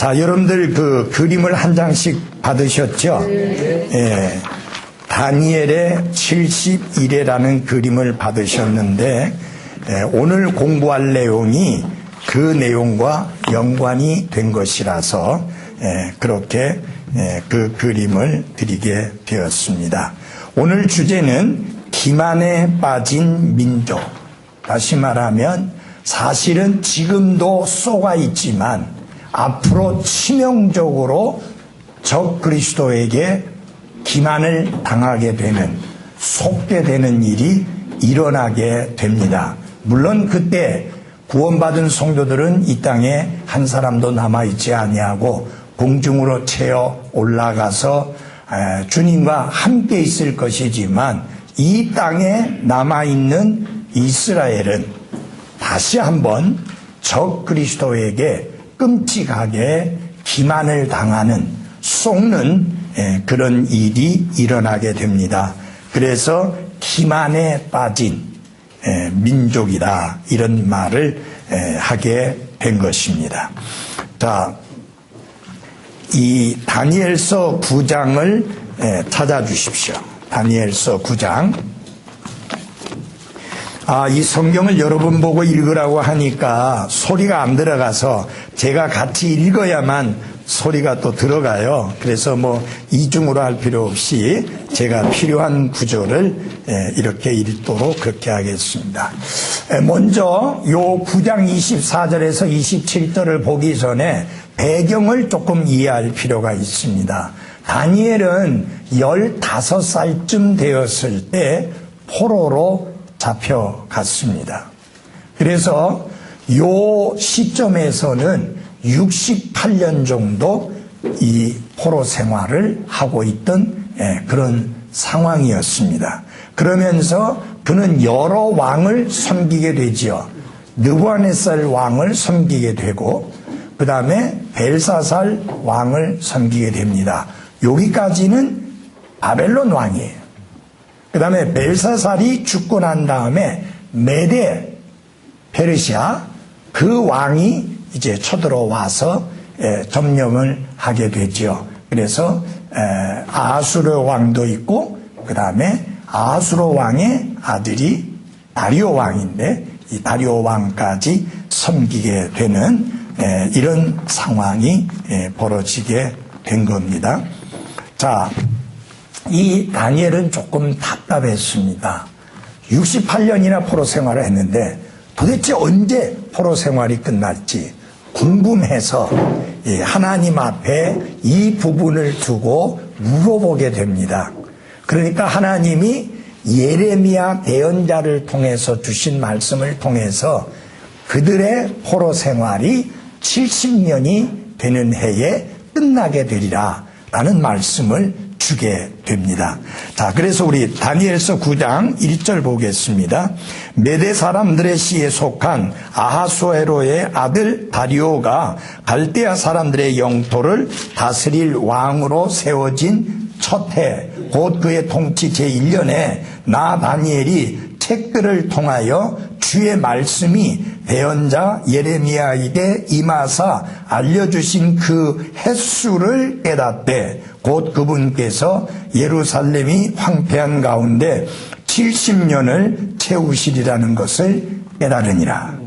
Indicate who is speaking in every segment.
Speaker 1: 자, 여러분들 그 그림을 한 장씩 받으셨죠? 예. 다니엘의 70일에라는 그림을 받으셨는데, 오늘 공부할 내용이 그 내용과 연관이 된 것이라서 그렇게 그 그림을 드리게 되었습니다. 오늘 주제는 기만에 빠진 민족. 다시 말하면 사실은 지금도 쏘가 있지만 앞으로 치명적으로 적 그리스도에게 기만을 당하게 되는, 속게 되는 일이 일어나게 됩니다. 물론 그때 구원받은 성도들은 이 땅에 한 사람도 남아있지 아니하고 공중으로 채어 올라가서 주님과 함께 있을 것이지만, 이 땅에 남아있는 이스라엘은 다시 한번 적 그리스도에게 끔찍하게 기만을 당하는, 속는 그런 일이 일어나게 됩니다. 그래서 기만에 빠진 민족이다, 이런 말을 하게 된 것입니다. 자, 이 다니엘서 9장을 찾아주십시오. 다니엘서 9장. 이 성경을 여러 번 보고 읽으라고 하니까 소리가 안 들어가서 제가 같이 읽어야만 소리가 또 들어가요. 그래서 이중으로 할 필요 없이 제가 필요한 구절을 이렇게 읽도록 그렇게 하겠습니다. 먼저 요 9장 24절에서 27절을 보기 전에 배경을 조금 이해할 필요가 있습니다. 다니엘은 15살쯤 되었을 때 포로로 잡혀갔습니다. 그래서 요 시점에서는 68년 정도 이 포로 생활을 하고 있던 그런 상황이었습니다. 그러면서 그는 여러 왕을 섬기게 되지요. 느부갓네살 왕을 섬기게 되고, 그 다음에 벨사살 왕을 섬기게 됩니다. 여기까지는 바벨론 왕이에요. 그 다음에 벨사살이 죽고 난 다음에 메데 페르시아 그 왕이 이제 쳐들어와서 점령을 하게 되죠. 그래서 아하수르 왕도 있고, 그 다음에 아하수르 왕의 아들이 다리오 왕인데, 이 다리오 왕까지 섬기게 되는 이런 상황이 벌어지게 된 겁니다. 자, 이 다니엘은 조금 답답했습니다. 68년이나 포로 생활을 했는데 도대체 언제 포로 생활이 끝날지 궁금해서 하나님 앞에 이 부분을 두고 물어보게 됩니다. 그러니까 하나님이 예레미야 대언자를 통해서 주신 말씀을 통해서 그들의 포로 생활이 70년이 되는 해에 끝나게 되리라 라는 말씀을 주게 됩니다. 자, 그래서 우리 다니엘서 9장 1절 보겠습니다. 메대 사람들의 시에 속한 아하수에로의 아들 다리오가 갈대아 사람들의 영토를 다스릴 왕으로 세워진 첫 해, 곧 그의 통치 제1년에 나 다니엘이 책들을 통하여 주의 말씀이 대언자 예레미야에게 임하사 알려주신 그 횟수를 깨닫되, 곧 그분께서 예루살렘이 황폐한 가운데 70년을 채우시리라는 것을 깨달으니라.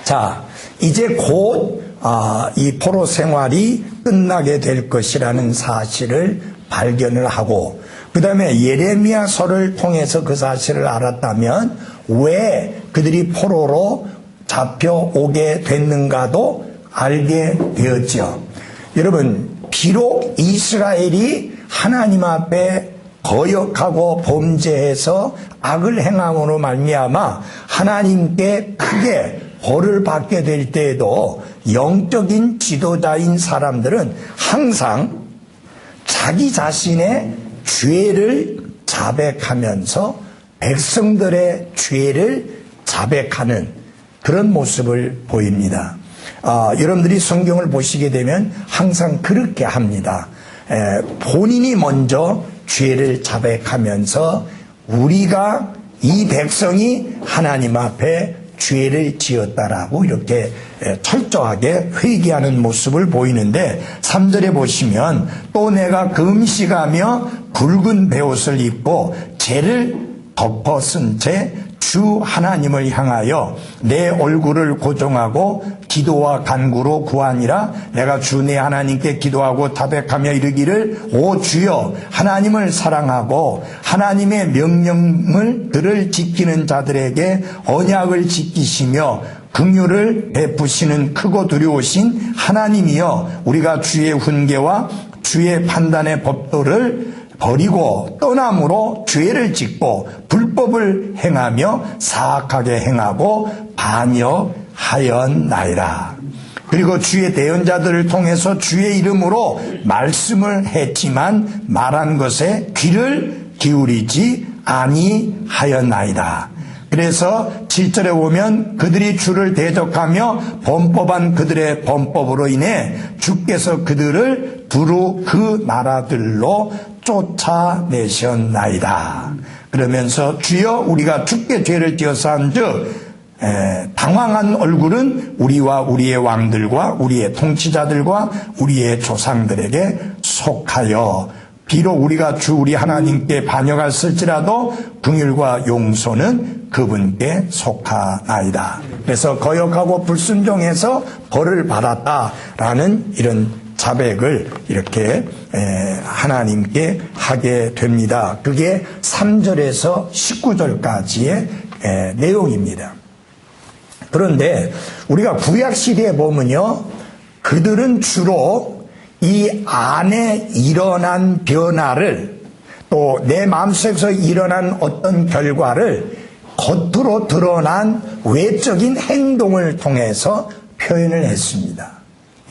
Speaker 1: 자, 이제 곧 이 포로 생활이 끝나게 될 것이라는 사실을 발견을 하고, 그 다음에 예레미야서를 통해서 그 사실을 알았다면 왜 그들이 포로로 잡혀오게 됐는가도 알게 되었죠. 여러분, 비록 이스라엘이 하나님 앞에 거역하고 범죄해서 악을 행함으로 말미암아 하나님께 크게 벌을 받게 될 때에도 영적인 지도자인 사람들은 항상 자기 자신의 죄를 자백하면서 백성들의 죄를 자백하는 그런 모습을 보입니다. 여러분들이 성경을 보시게 되면 항상 그렇게 합니다. 본인이 먼저 죄를 자백하면서 우리가 이 백성이 하나님 앞에 죄를 지었다라고 이렇게 철저하게 회개하는 모습을 보이는데 3절에 보시면 또 내가 금식하며 붉은 베옷을 입고 죄를 덮어 쓴 채 주 하나님을 향하여 내 얼굴을 고정하고 기도와 간구로 구하니라. 내가 주 내 하나님께 기도하고 타백하며 이르기를 오 주여 하나님을 사랑하고 하나님의 명령을 지키는 자들에게 언약을 지키시며 긍휼을 베푸시는 크고 두려우신 하나님이여 우리가 주의 훈계와 주의 판단의 법도를 버리고 떠남으로 죄를 짓고 불법을 행하며 사악하게 행하고 반역하였나이다. 그리고 주의 대언자들을 통해서 주의 이름으로 말씀을 했지만 말한 것에 귀를 기울이지 아니하였나이다. 그래서 7절에 보면 그들이 주를 대적하며 범법한 그들의 범법으로 인해 주께서 그들을 두루 그 나라들로 쫓아내셨나이다. 그러면서 주여 우리가 주께 죄를 지어서 한즉 당황한 얼굴은 우리와 우리의 왕들과 우리의 통치자들과 우리의 조상들에게 속하여 비록 우리가 주 우리 하나님께 반역했을지라도 긍휼과 용서는 그분께 속하나이다. 그래서 거역하고 불순종해서 벌을 받았다라는 이런 자백을 이렇게 하나님께 하게 됩니다. 그게 3절에서 19절까지의 내용입니다. 그런데 우리가 구약시대에 보면요, 그들은 주로 이 안에 일어난 변화를 또 내 마음속에서 일어난 어떤 결과를 겉으로 드러난 외적인 행동을 통해서 표현을 했습니다.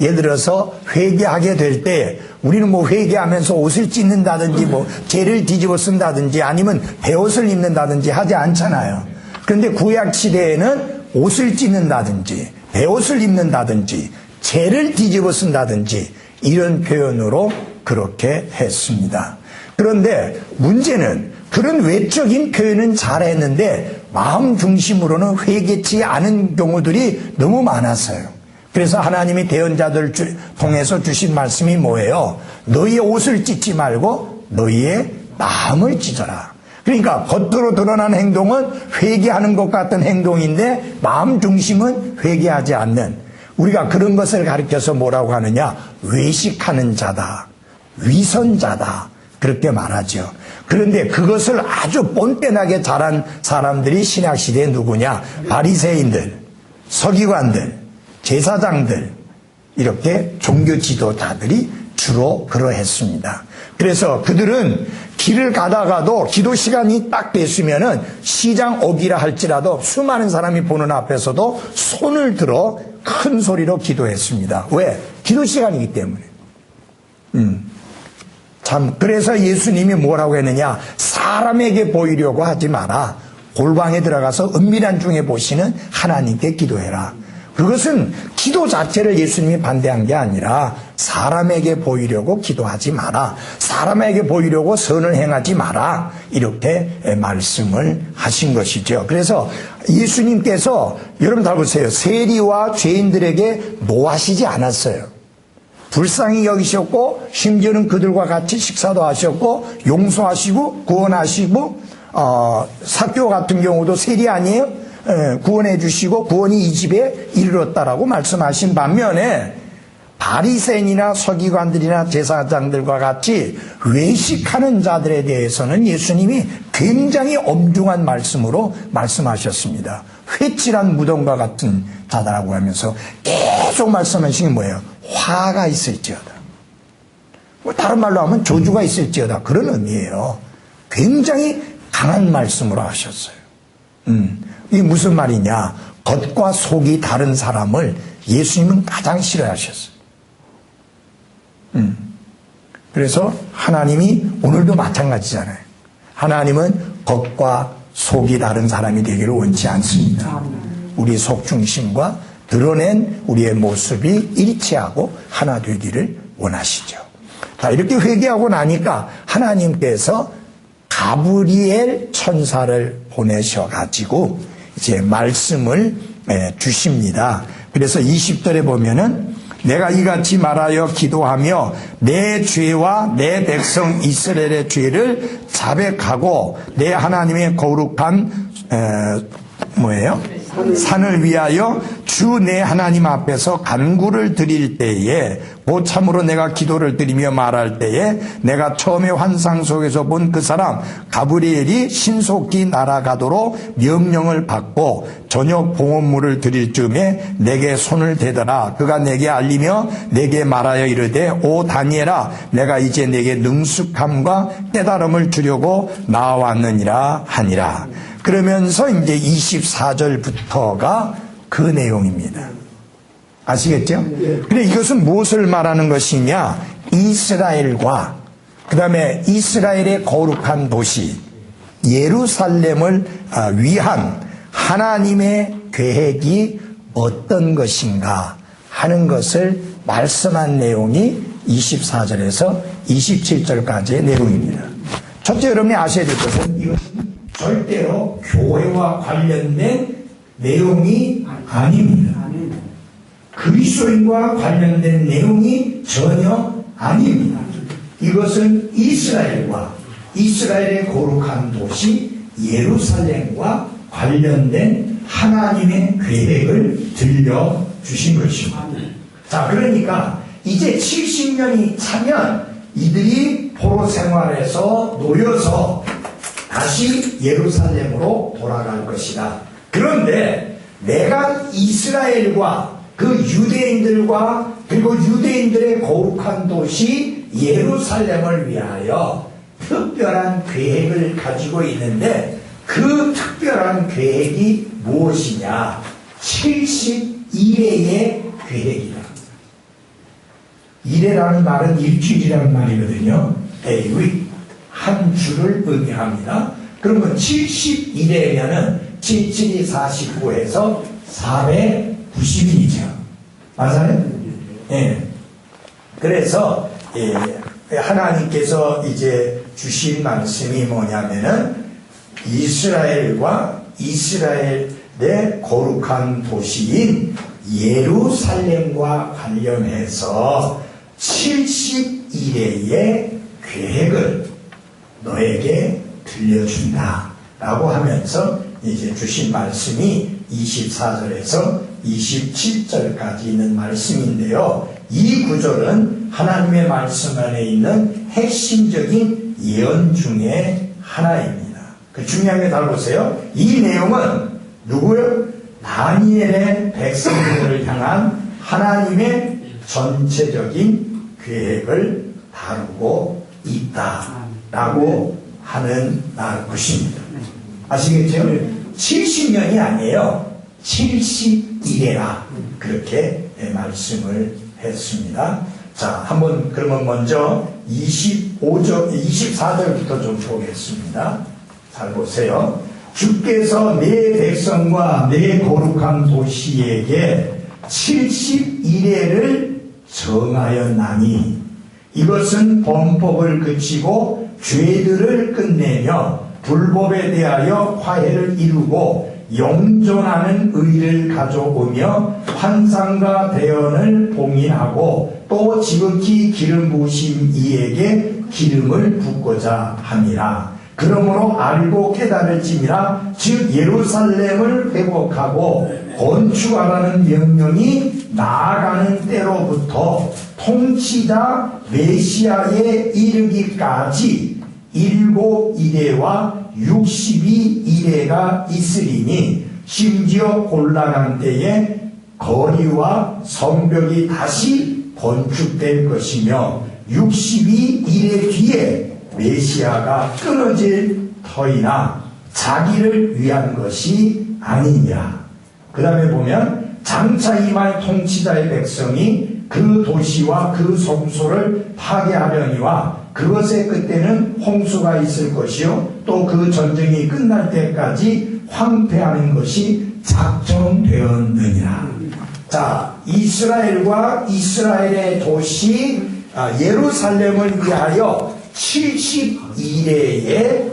Speaker 1: 예를 들어서 회개하게 될 때 우리는 뭐 회개하면서 옷을 찢는다든지 뭐 죄를 뒤집어 쓴다든지 아니면 베옷을 입는다든지 하지 않잖아요. 그런데 구약 시대에는 옷을 찢는다든지 베옷을 입는다든지 죄를 뒤집어 쓴다든지 이런 표현으로 그렇게 했습니다. 그런데 문제는 그런 외적인 표현은 잘했는데 마음 중심으로는 회개치 않은 경우들이 너무 많았어요. 그래서 하나님이 대언자들을 통해서 주신 말씀이 뭐예요? 너희의 옷을 찢지 말고 너희의 마음을 찢어라. 그러니까 겉으로 드러난 행동은 회개하는 것 같은 행동인데 마음 중심은 회개하지 않는, 우리가 그런 것을 가르쳐서 뭐라고 하느냐? 외식하는 자다, 위선자다, 그렇게 말하죠. 그런데 그것을 아주 뻔뻔하게 잘한 사람들이 신약시대에 누구냐? 바리새인들, 서기관들, 제사장들, 이렇게 종교 지도자들이 주로 그러했습니다. 그래서 그들은 길을 가다가도 기도 시간이 딱 됐으면은 시장 어기라 할지라도 수많은 사람이 보는 앞에서도 손을 들어 큰 소리로 기도했습니다. 왜? 기도 시간이기 때문에. 참, 그래서 예수님이 뭐라고 했느냐? 사람에게 보이려고 하지 마라. 골방에 들어가서 은밀한 중에 보시는 하나님께 기도해라. 그것은 기도 자체를 예수님이 반대한 게 아니라 사람에게 보이려고 기도하지 마라. 사람에게 보이려고 선을 행하지 마라. 이렇게 말씀을 하신 것이죠. 그래서 예수님께서 여러분 다 보세요. 세리와 죄인들에게 노하시지 않았어요. 불쌍히 여기셨고 심지어는 그들과 같이 식사도 하셨고 용서하시고 구원하시고 삭개오 같은 경우도 세리 아니에요? 구원해 주시고 구원이 이 집에 이르렀다라고 말씀하신 반면에 바리새인이나 서기관들이나 제사장들과 같이 외식하는 자들에 대해서는 예수님이 굉장히 엄중한 말씀으로 말씀하셨습니다. 회칠한 무덤과 같은 자다라고 하면서 계속 말씀하신 게 뭐예요? 화가 있을지어다. 다른 말로 하면 저주가 있을지어다. 그런 의미예요. 굉장히 강한 말씀으로 하셨어요. 이게 무슨 말이냐? 겉과 속이 다른 사람을 예수님은 가장 싫어하셨어요. 그래서 하나님이 오늘도 마찬가지잖아요. 하나님은 겉과 속이 다른 사람이 되기를 원치 않습니다. 우리 속 중심과 드러낸 우리의 모습이 일치하고 하나 되기를 원하시죠. 자, 이렇게 회개하고 나니까 하나님께서 가브리엘 천사를 보내셔가지고 이제 말씀을 주십니다. 그래서 20절에 보면은 내가 이같이 말하여 기도하며 내 죄와 내 백성 이스라엘의 죄를 자백하고 내 하나님의 거룩한 산을 위하여 주 내 하나님 앞에서 간구를 드릴 때에 곧 참으로 내가 기도를 드리며 말할 때에 내가 처음에 환상 속에서 본 그 사람 가브리엘이 신속히 날아가도록 명령을 받고 저녁 봉헌물을 드릴 즈음에 내게 손을 대더라. 그가 내게 알리며 내게 말하여 이르되 오 다니엘아 내가 이제 내게 능숙함과 깨달음을 주려고 나왔느니라 하니라. 그러면서 이제 24절부터가 그 내용입니다. 아시겠죠? 그래 이것은 무엇을 말하는 것이냐? 이스라엘과 그 다음에 이스라엘의 거룩한 도시 예루살렘을 위한 하나님의 계획이 어떤 것인가 하는 것을 말씀한 내용이 24절에서 27절까지의 내용입니다. 첫째 여러분이 아셔야 될 것은 이것은 절대로 교회와 관련된 내용이 아닙니다. 그리스도인과 관련된 내용이 전혀 아닙니다. 이것은 이스라엘과 이스라엘의 거룩한 도시 예루살렘과 관련된 하나님의 계획을 들려주신 것입니다. 자, 그러니까 이제 70년이 차면 이들이 포로 생활에서 놓여서 다시 예루살렘으로 돌아갈 것이다. 그런데 내가 이스라엘과 그 유대인들과 그리고 유대인들의 거룩한 도시 예루살렘을 위하여 특별한 계획을 가지고 있는데 그 특별한 계획이 무엇이냐? 71회의 계획이다. 일회라는 말은 일주일이라는 말이거든요. 데이윗 한 주를 의미합니다. 그러면 71회면은 77이 49에서 490일이죠. 맞아요? 예. 그래서 하나님께서 이제 주신 말씀이 뭐냐면은 이스라엘과 이스라엘의 거룩한 도시인 예루살렘과 관련해서 71회의 계획을 너에게 들려준다 라고 하면서 이제 주신 말씀이 24절에서 27절까지 있는 말씀인데요. 이 구절은 하나님의 말씀 안에 있는 핵심적인 예언 중에 하나입니다. 그 중요한 게 잘 보세요. 이 내용은 누구요? 다니엘의 백성들을 향한 하나님의 전체적인 계획을 다루고 있다라고 하는 것입니다. 아시겠죠? 70년이 아니에요. 71회라 그렇게 말씀을 했습니다. 자, 한번 그러면 먼저 24절부터 좀 보겠습니다. 잘 보세요. 주께서 내 백성과 내 거룩한 도시에게 71회를 정하였나니 이것은 범법을 그치고 죄들을 끝내며 불법에 대하여 화해를 이루고 영존하는 의를 가져오며 환상과 대언을 봉인하고 또 지극히 기름 부으신 이에게 기름을 붓고자 함이라. 그러므로 알고 깨달을지니라. 즉 예루살렘을 회복하고 건축하라는 명령이 나아가는 때로부터 통치자 메시아에 이르기까지 7일과 62일가 있으리니 심지어 곤란한 때에 거리와 성벽이 다시 건축될 것이며 62일의 뒤에 메시아가 끊어질 터이나 자기를 위한 것이 아니냐. 그 다음에 보면 장차 임할 통치자의 백성이 그 도시와 그 성소를 파괴하려니와 그것의 끝에는 홍수가 있을 것이요 또 그 전쟁이 끝날 때까지 황폐하는 것이 작정되었느니라. 자, 이스라엘과 이스라엘의 도시 예루살렘을 위하여 71회의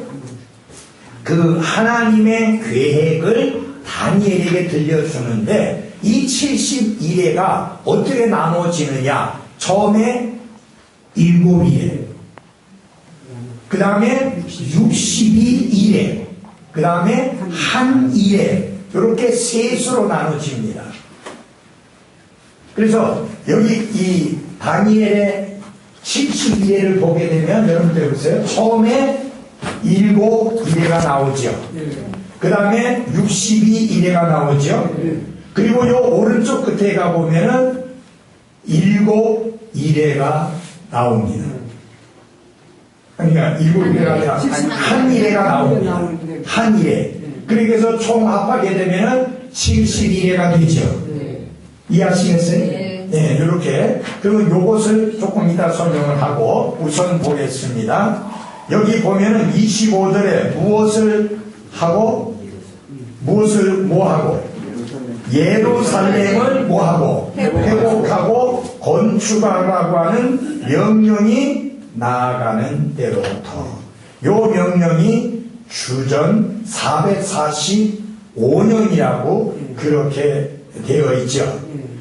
Speaker 1: 그 하나님의 계획을 다니엘에게 들려주는데 이 71회가 어떻게 나눠지느냐. 처음에 7일에, 그 다음에 62일에, 그 다음에 한 일에, 이렇게 셋으로 나눠집니다. 그래서 여기 이 다니엘의 71회를 보게 되면 여러분들 보세요. 처음에 7일회가 나오죠. 그 다음에 62일회가 나오죠. 그리고 요 오른쪽 끝에 가보면은 7일회가 나옵니다. 그러니까 7일회가 아니라 한 일회가 나옵니다. 한 일회. 그래서 총 합하게 되면은 71회가 되죠. 이해하시겠어요? 네, 이렇게. 그리고 요것을 조금 이따 설명을 하고 우선 보겠습니다. 여기 보면은 25절에 무엇을 하고, 예루살렘을 뭐하고, 회복하고 건축하라고 하는 명령이 나아가는 때로부터. 요 명령이 주전 445년이라고 그렇게 되어 있죠.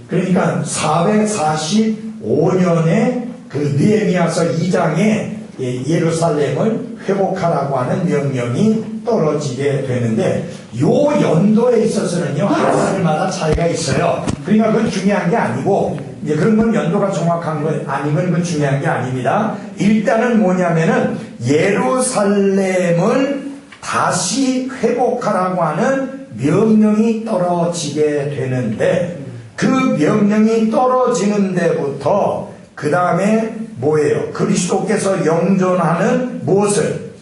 Speaker 1: 그러니까 445년에 그 느헤미야서 2장에 예루살렘을 회복하라고 하는 명령이 떨어지게 되는데, 요 연도에 있어서는요 하나님마다 차이가 있어요. 그러니까 그건 중요한 게 아니고, 이제 그런 건 연도가 정확한 건 아니면 그건 중요한 게 아닙니다. 일단은 뭐냐면은 예루살렘을 다시 회복하라고 하는 명령이 떨어지게 되는데, 그 명령이 떨어지는 데부터 그 다음에 뭐예요? 그리스도께서 영존하는 무엇을?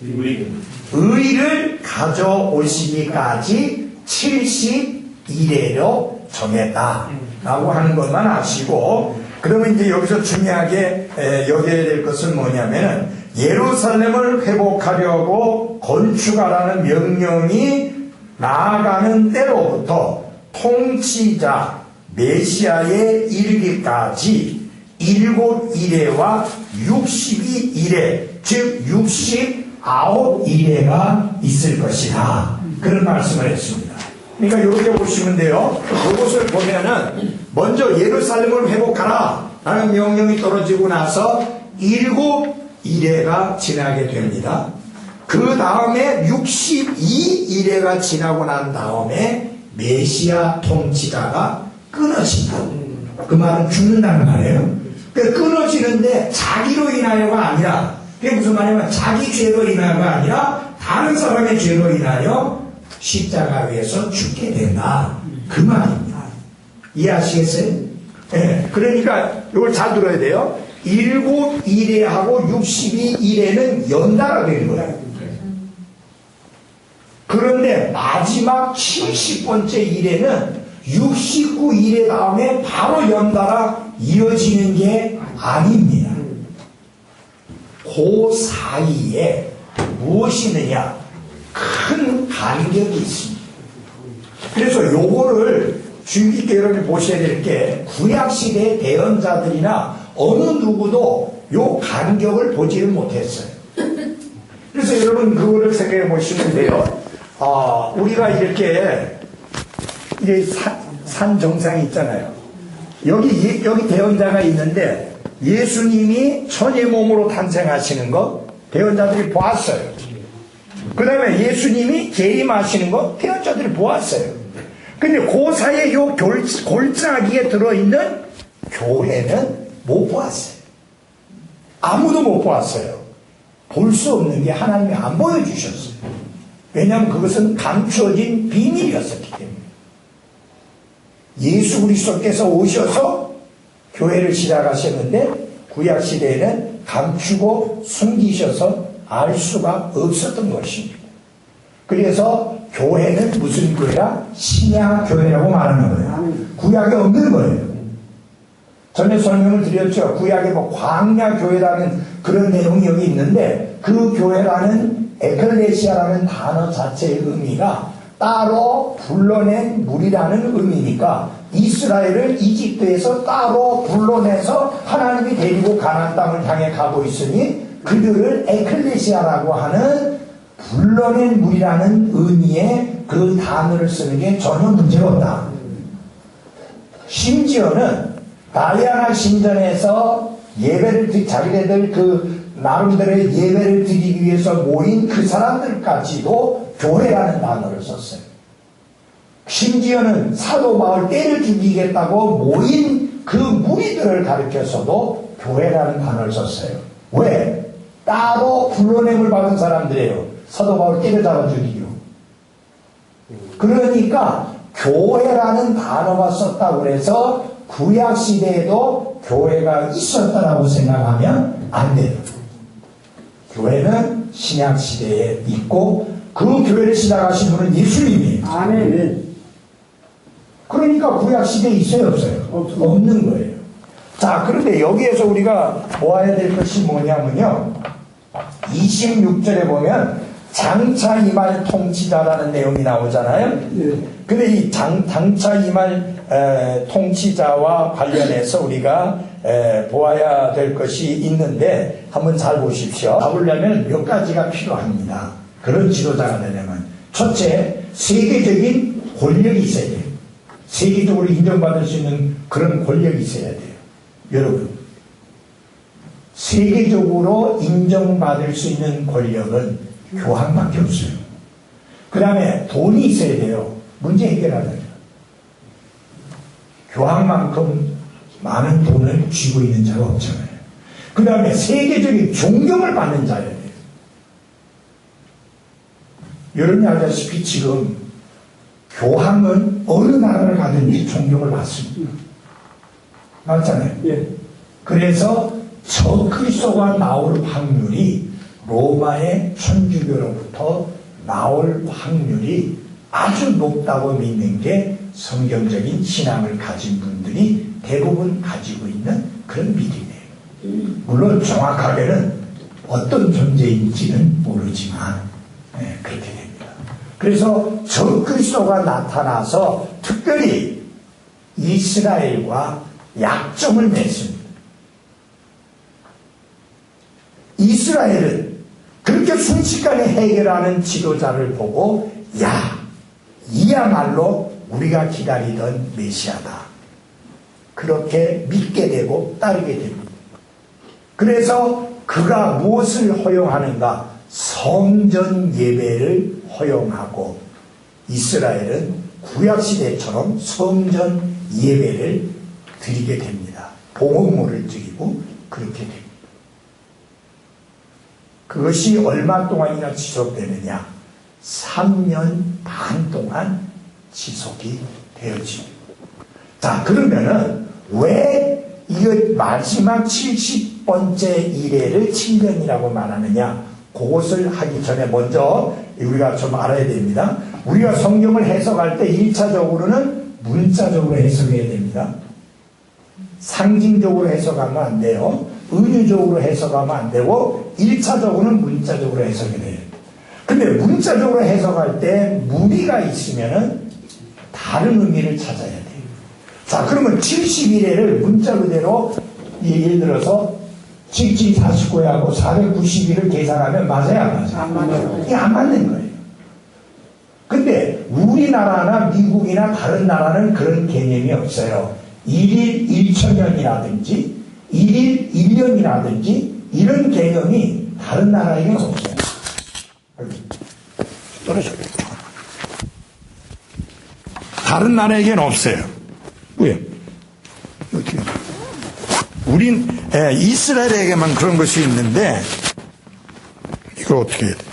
Speaker 1: 의를 가져오시기까지 71회로 정했다라고 하는 것만 아시고, 그러면 이제 여기서 중요하게 여겨야 될 것은 뭐냐면은 예루살렘을 회복하려고 건축하라는 명령이 나아가는 때로부터 통치자 메시아에 이르기까지 7일회와 62일회, 즉 69일회가 있을 것이다. 그런 말씀을 했습니다. 그러니까 이렇게 보시면 돼요. 이것을 보면은 먼저 예루살렘을 회복하라 라는 명령이 떨어지고 나서 7일회가 지나게 됩니다. 그 다음에 62일회가 지나고 난 다음에 메시아 통치자가 끊어진다. 그 말은 죽는다는 말이에요. 그러니까 끊어지는데 자기로 인하여가 아니라, 그게 무슨 말이냐면 자기 죄로 인하여가 아니라 다른 사람의 죄로 인하여 십자가 위에서 죽게 된다. 그 말입니다. 이해하시겠어요? 네. 그러니까 이걸 잘 들어야 돼요. 7일회하고 62일회는 연달아 되는 거예요. 그런데 마지막 70번째 일회는 69일회 다음에 바로 연달아 이어지는 게 아닙니다. 그 사이에 무엇이 있느냐? 큰 간격이 있습니다. 그래서 요거를 주의 깊게 여러분이 보셔야 될 게, 구약시대의 대언자들이나 어느 누구도 요 간격을 보지를 못했어요. 그래서 여러분 그거를 생각해 보시면 돼요. 우리가 이렇게 산 정상이 있잖아요. 여기 대언자가 있는데 예수님이 천의 몸으로 탄생하시는 거 대언자들이 보았어요. 그 다음에 예수님이 재림하시는 거 대언자들이 보았어요. 근데 그 사이에 요 골짜기에 들어있는 교회는 못 보았어요. 아무도 못 보았어요. 볼 수 없는 게 하나님이 안 보여주셨어요. 왜냐하면 그것은 감추어진 비밀이었었기 때문에. 예수 그리스도께서 오셔서 교회를 시작하셨는데 구약시대에는 감추고 숨기셔서 알 수가 없었던 것입니다. 그래서 교회는 무슨 교회라? 신약교회라고 말하는 거예요. 구약에 없는 거예요. 전에 설명을 드렸죠. 구약에 뭐 광야교회라는 그런 내용이 여기 있는데, 그 교회라는 에클레시아라는 단어 자체의 의미가 따로 불러낸 무리라는 의미니까, 이스라엘을 이집트에서 따로 불러내서 하나님이 데리고 가나안 땅을 향해 가고 있으니 그들을 에클레시아라고 하는 불러낸 물이라는 의미의 그 단어를 쓰는 게 전혀 문제가 없다. 심지어는 다이아나 신전에서 예배를 자기네들 그 나름대로의 예배를 드리기 위해서 모인 그 사람들까지도 교회라는 단어를 썼어요. 심지어는 사도 바울 때를 죽이겠다고 모인 그 무리들을 가르쳐서도 교회라는 단어를 썼어요. 왜? 따로 불러냄을 받은 사람들이에요. 사도 바울 때를 잡아 죽이기로. 그러니까 교회라는 단어가 썼다고 해서 구약 시대에도 교회가 있었다라고 생각하면 안 돼요. 교회는 신약 시대에 있고 그 교회를 시작하신 분은 예수님이에요.
Speaker 2: 아멘.
Speaker 1: 그러니까 구약 시대에 있어요, 없어요? 없는 거예요. 자, 그런데 여기에서 우리가 보아야 될 것이 뭐냐면요, 26절에 보면 장차 이말 통치자라는 내용이 나오잖아요. 근데 이 장차 이말 통치자와 관련해서 우리가 보아야 될 것이 있는데 한번 잘 보십시오. 잡으려면 몇 가지가 필요합니다. 그런 지도자가 되려면 첫째, 세계적인 권력이 있어야 돼요. 세계적으로 인정받을 수 있는 그런 권력이 있어야 돼요. 여러분, 세계적으로 인정받을 수 있는 권력은 교황밖에 없어요. 그 다음에 돈이 있어야 돼요. 문제 해결하려면. 교황만큼 많은 돈을 쥐고 있는 자가 없잖아요. 그 다음에 세계적인 존경을 받는 자여야 돼요. 여러분이 알다시피 지금 교황은 어느 나라를 가든지 존경을 받습니다. 맞잖아요.
Speaker 2: 예.
Speaker 1: 그래서 적그리스도가 나올 확률이 로마의 천주교로부터 나올 확률이 아주 높다고 믿는 게 성경적인 신앙을 가진 분들이 대부분 가지고 있는 그런 믿음이에요. 물론 정확하게는 어떤 존재인지는 모르지만 그렇게 됩니다. 그래서 적그리스도가 나타나서 특별히 이스라엘과 약점을 맺습니다. 이스라엘은 그렇게 순식간에 해결하는 지도자를 보고 야, 이야말로 우리가 기다리던 메시아다. 그렇게 믿게 되고 따르게 됩니다. 그래서 그가 무엇을 허용하는가? 성전 예배를 허용하고 이스라엘은 구약시대처럼 성전 예배를 드리게 됩니다. 봉헌물을 드리고 그렇게 됩니다. 그것이 얼마 동안이나 지속되느냐? 3년 반 동안 지속이 되어집니다. 자, 그러면은 왜 이거 마지막 70번째 이래를 7년이라고 말하느냐? 그것을 하기 전에 먼저 우리가 좀 알아야 됩니다. 우리가 성경을 해석할 때 1차적으로는 문자적으로 해석해야 됩니다. 상징적으로 해석하면 안 돼요. 은유적으로 해석하면 안 되고 1차적으로는 문자적으로 해석이 돼요. 근데 문자적으로 해석할 때 무리가 있으면은 다른 의미를 찾아야 돼요. 자, 그러면 71회를 문자 그대로 예를 들어서 7749하고 491을 계산하면 맞아요, 안 맞아요?
Speaker 2: 안 맞아요.
Speaker 1: 이게 안 맞는 거예요. 근데 우리나라나 미국이나 다른 나라는 그런 개념이 없어요. 1일 1천년이라든지 1일 1년이라든지 이런 개념이 다른 나라에는 없어요. 떨어져요. 다른 나라에게는 없어요. 왜? 어떻게? 우린 이스라엘에게만 그런 것이 있는데 이걸 어떻게 해야 돼?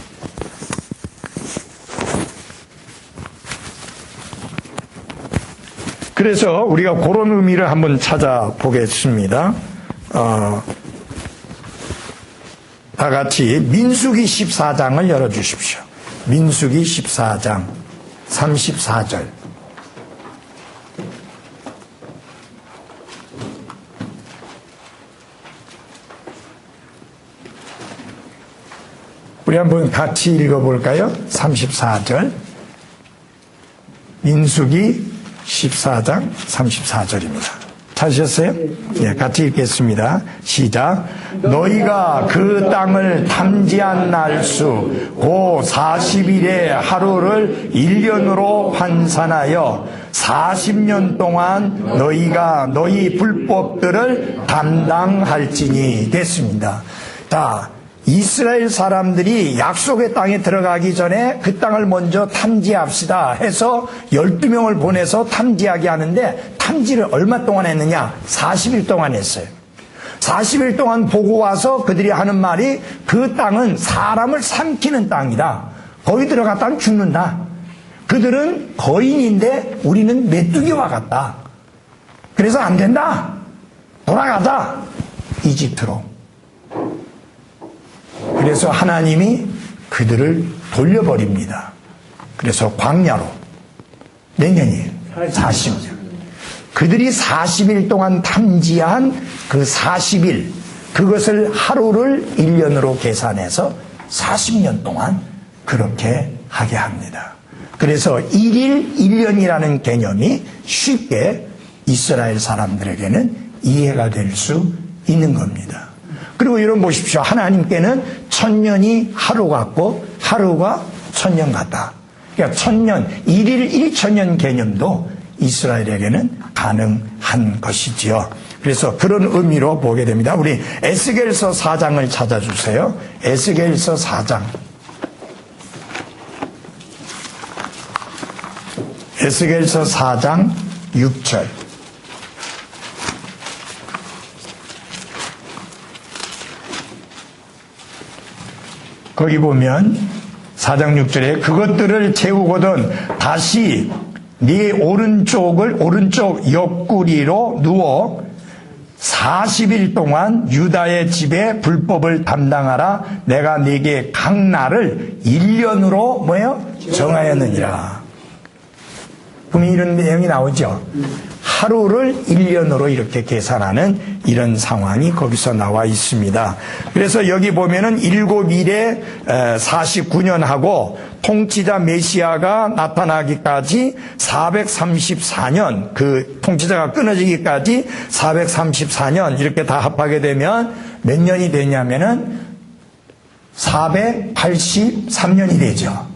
Speaker 1: 그래서 우리가 그런 의미를 한번 찾아보겠습니다. 다 같이 민수기 14장을 열어주십시오. 민수기 14장 34절. 우리 한번 같이 읽어볼까요? 34절. 민수기 14장 34절입니다. 자, 찾으셨어요? 네, 같이 읽겠습니다. 시작. 너희가 그 땅을 탐지한 날수 고 40일의 하루를 1년으로 환산하여 40년 동안 너희가 너희 불법들을 담당할지니 됐습니다. 자, 이스라엘 사람들이 약속의 땅에 들어가기 전에 그 땅을 먼저 탐지합시다 해서 12명을 보내서 탐지하게 하는데 탐지를 얼마 동안 했느냐? 40일 동안 했어요. 40일 동안 보고 와서 그들이 하는 말이 그 땅은 사람을 삼키는 땅이다. 거기 들어갔다면 죽는다. 그들은 거인인데 우리는 메뚜기와 같다. 그래서 안 된다. 돌아가자. 이집트로. 그래서 하나님이 그들을 돌려버립니다. 그래서 광야로. 몇 년이에요? 40년. 그들이 40일 동안 탐지한 그 40일, 그것을 하루를 1년으로 계산해서 40년 동안 그렇게 하게 합니다. 그래서 1일 1년이라는 개념이 쉽게 이스라엘 사람들에게는 이해가 될 수 있는 겁니다. 그리고 여러분 보십시오. 하나님께는 1000년이 하루 같고 하루가 1000년 같다. 그러니까 1000년, 1일 1000년 개념도 이스라엘에게는 가능한 것이지요. 그래서 그런 의미로 보게 됩니다. 우리 에스겔서 4장을 찾아주세요. 에스겔서 4장. 에스겔서 4장 6절. 거기 보면 4장 6절에 그것들을 채우거든 다시 네 오른쪽 옆구리로 누워 40일 동안 유다의 집에 불법을 담당하라. 내가 네게 각 날을 1년으로 정하였느니라. 분명히 이런 내용이 나오죠. 하루를 1년으로 이렇게 계산하는 이런 상황이 거기서 나와 있습니다. 그래서 여기 보면은 7일에 49년하고 통치자 메시아가 나타나기까지 434년, 그 통치자가 끊어지기까지 434년 이렇게 다 합하게 되면 몇 년이 되냐면은 483년이 되죠.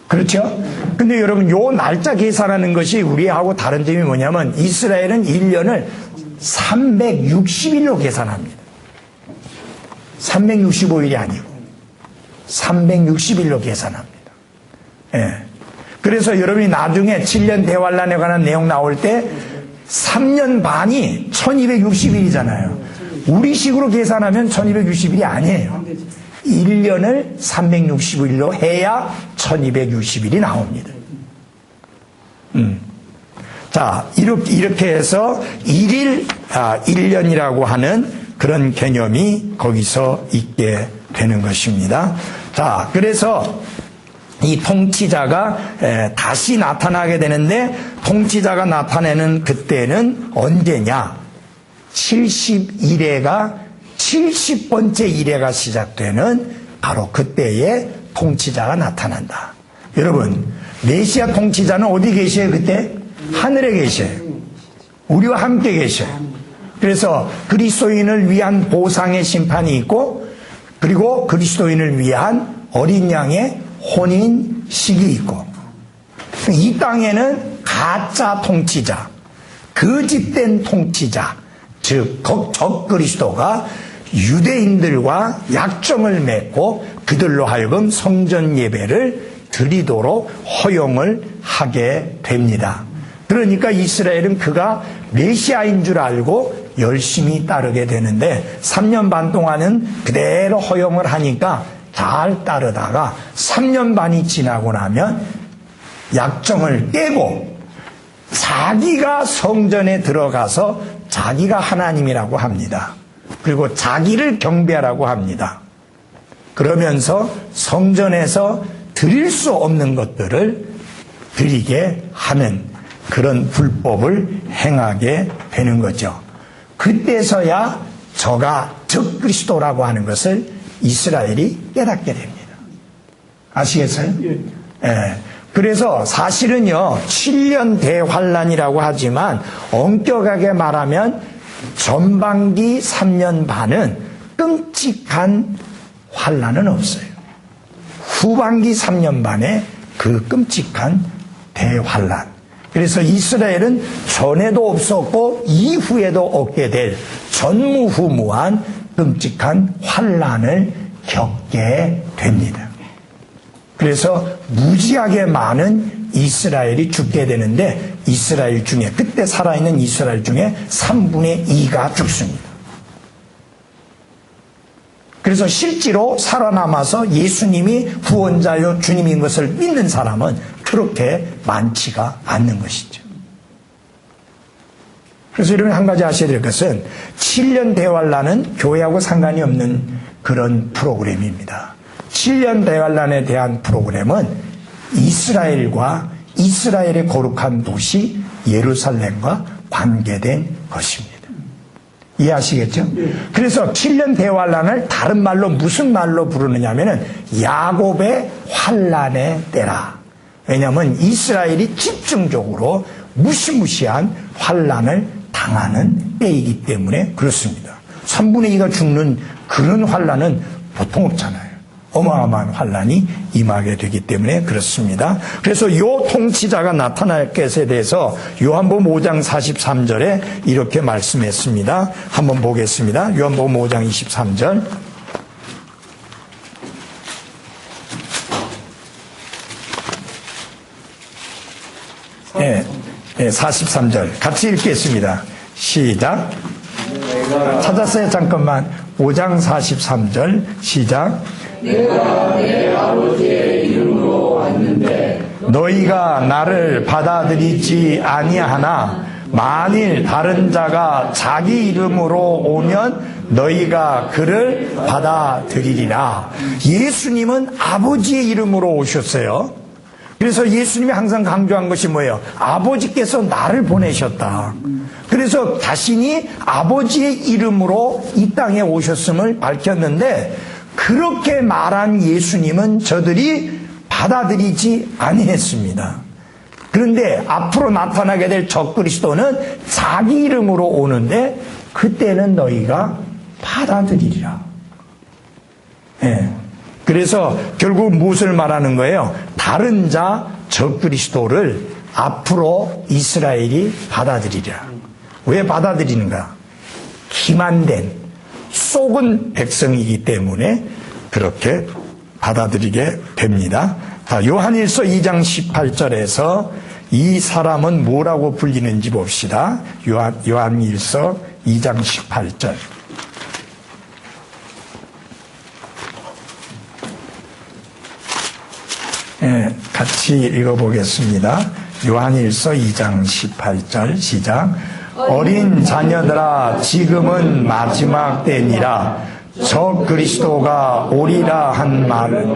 Speaker 1: 그렇죠? 근데 여러분, 요 날짜 계산하는 것이 우리하고 다른 점이 뭐냐면, 이스라엘은 1년을 360일로 계산합니다. 365일이 아니고, 360일로 계산합니다. 예. 그래서 여러분이 나중에 7년 대환란에 관한 내용 나올 때, 3년 반이 1260일이잖아요. 우리식으로 계산하면 1260일이 아니에요. 1년을 365일로 해야 1260일이 나옵니다. 자, 이렇게 해서 1년이라고 하는 그런 개념이 거기서 있게 되는 것입니다. 자, 그래서 이 통치자가 다시 나타나게 되는데, 통치자가 나타내는 그때는 언제냐? 70번째 이래가 시작되는 바로 그때에 통치자가 나타난다. 여러분, 메시아 통치자는 어디 계셔요 그때? 하늘에 계셔요. 우리와 함께 계셔요. 그래서 그리스도인을 위한 보상의 심판이 있고, 그리고 그리스도인을 위한 어린 양의 혼인식이 있고, 이 땅에는 가짜 통치자, 거짓된 통치자, 즉 적그리스도가 유대인들과 약정을 맺고 그들로 하여금 성전 예배를 드리도록 허용을 하게 됩니다. 그러니까 이스라엘은 그가 메시아인 줄 알고 열심히 따르게 되는데, 3년 반 동안은 그대로 허용을 하니까 잘 따르다가 3년 반이 지나고 나면 약정을 깨고 자기가 성전에 들어가서 자기가 하나님이라고 합니다. 그리고 자기를 경배하라고 합니다. 그러면서 성전에서 드릴 수 없는 것들을 드리게 하는 그런 불법을 행하게 되는 거죠. 그때서야 저가 적그리스도라고 하는 것을 이스라엘이 깨닫게 됩니다. 아시겠어요? 예. 그래서 사실은요, 7년 대환란이라고 하지만 엄격하게 말하면 전반기 3년 반은 끔찍한 환란은 없어요. 후반기 3년 반에 그 끔찍한 대환란. 그래서 이스라엘은 전에도 없었고 이후에도 없게 될 전무후무한 끔찍한 환란을 겪게 됩니다. 그래서 무지하게 많은 이스라엘이 죽게 되는데 이스라엘 중에 그때 살아있는 이스라엘 중에 3분의 2가 죽습니다. 그래서 실제로 살아남아서 예수님이 구원자요 주님인 것을 믿는 사람은 그렇게 많지가 않는 것이죠. 그래서 여러분 한 가지 아셔야 될 것은 7년 대환란은 교회하고 상관이 없는 그런 프로그램입니다. 7년 대환란에 대한 프로그램은 이스라엘과 이스라엘의 거룩한 도시 예루살렘과 관계된 것입니다. 이해하시겠죠? 그래서 7년 대환란을 다른 말로 무슨 말로 부르느냐면은 야곱의 환란의 때라. 왜냐하면 이스라엘이 집중적으로 무시무시한 환란을 당하는 때이기 때문에 그렇습니다. 3분의 2가 죽는 그런 환란은 보통 없잖아요. 어마어마한 환란이 임하게 되기 때문에 그렇습니다. 그래서 이 통치자가 나타날 것에 대해서 요한복음 5장 43절에 이렇게 말씀했습니다. 한번 보겠습니다. 요한복음 5장 23절. 네, 43절 같이 읽겠습니다. 시작. 찾았어요? 잠깐만. 5장 43절 시작.
Speaker 2: 내가 내 아버지의 이름으로 왔는데
Speaker 1: 너희가 나를 받아들이지 아니하나 만일 다른 자가 자기 이름으로 오면 너희가 그를 받아들이리라. 예수님은 아버지의 이름으로 오셨어요. 그래서 예수님이 항상 강조한 것이 뭐예요? 아버지께서 나를 보내셨다. 그래서 자신이 아버지의 이름으로 이 땅에 오셨음을 밝혔는데 그렇게 말한 예수님은 저들이 받아들이지 아니했습니다. 그런데 앞으로 나타나게 될 적그리스도는 자기 이름으로 오는데 그때는 너희가 받아들이리라. 예. 그래서 결국 무엇을 말하는 거예요? 다른 자 적그리스도를 앞으로 이스라엘이 받아들이리라. 왜 받아들이는가? 기만된 속은 백성이기 때문에 그렇게 받아들이게 됩니다. 자, 요한일서 2장 18절에서 이 사람은 뭐라고 불리는지 봅시다. 요한일서 2장 18절. 네, 같이 읽어보겠습니다. 요한일서 2장 18절 시작. 어린 자녀들아 지금은 마지막 때니라. 저 그리스도가 오리라 한 말은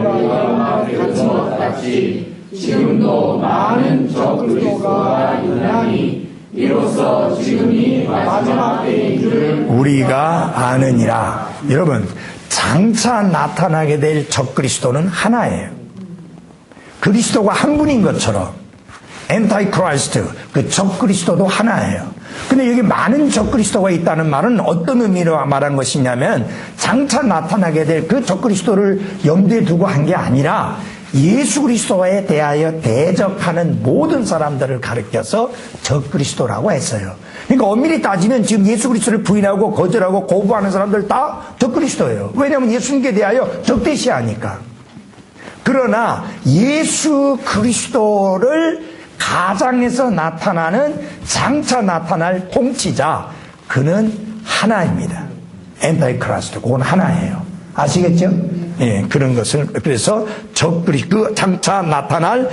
Speaker 2: 지금도 많은 저 그리스도가 있나니 이로써 지금이 마지막 때인 줄
Speaker 1: 우리가 아느니라. 여러분, 장차 나타나게 될 저 그리스도는 하나예요. 그리스도가 한 분인 것처럼 엔타이크라이스트, 그 적그리스도도 하나예요. 근데 여기 많은 적그리스도가 있다는 말은 어떤 의미로 말한 것이냐면 장차 나타나게 될 그 적그리스도를 염두에 두고 한 게 아니라 예수 그리스도에 대하여 대적하는 모든 사람들을 가리켜서 적그리스도라고 했어요. 그러니까 엄밀히 따지면 지금 예수 그리스도를 부인하고 거절하고 거부하는 사람들 다 적그리스도예요. 왜냐하면 예수님께 대하여 적대시하니까. 그러나 예수 그리스도를 가장해서 나타나는 장차 나타날 통치자, 그는 하나입니다. 엔타이크라스트, 그건 하나예요. 아시겠죠? 예, 그런 것을, 그래서 그 장차 나타날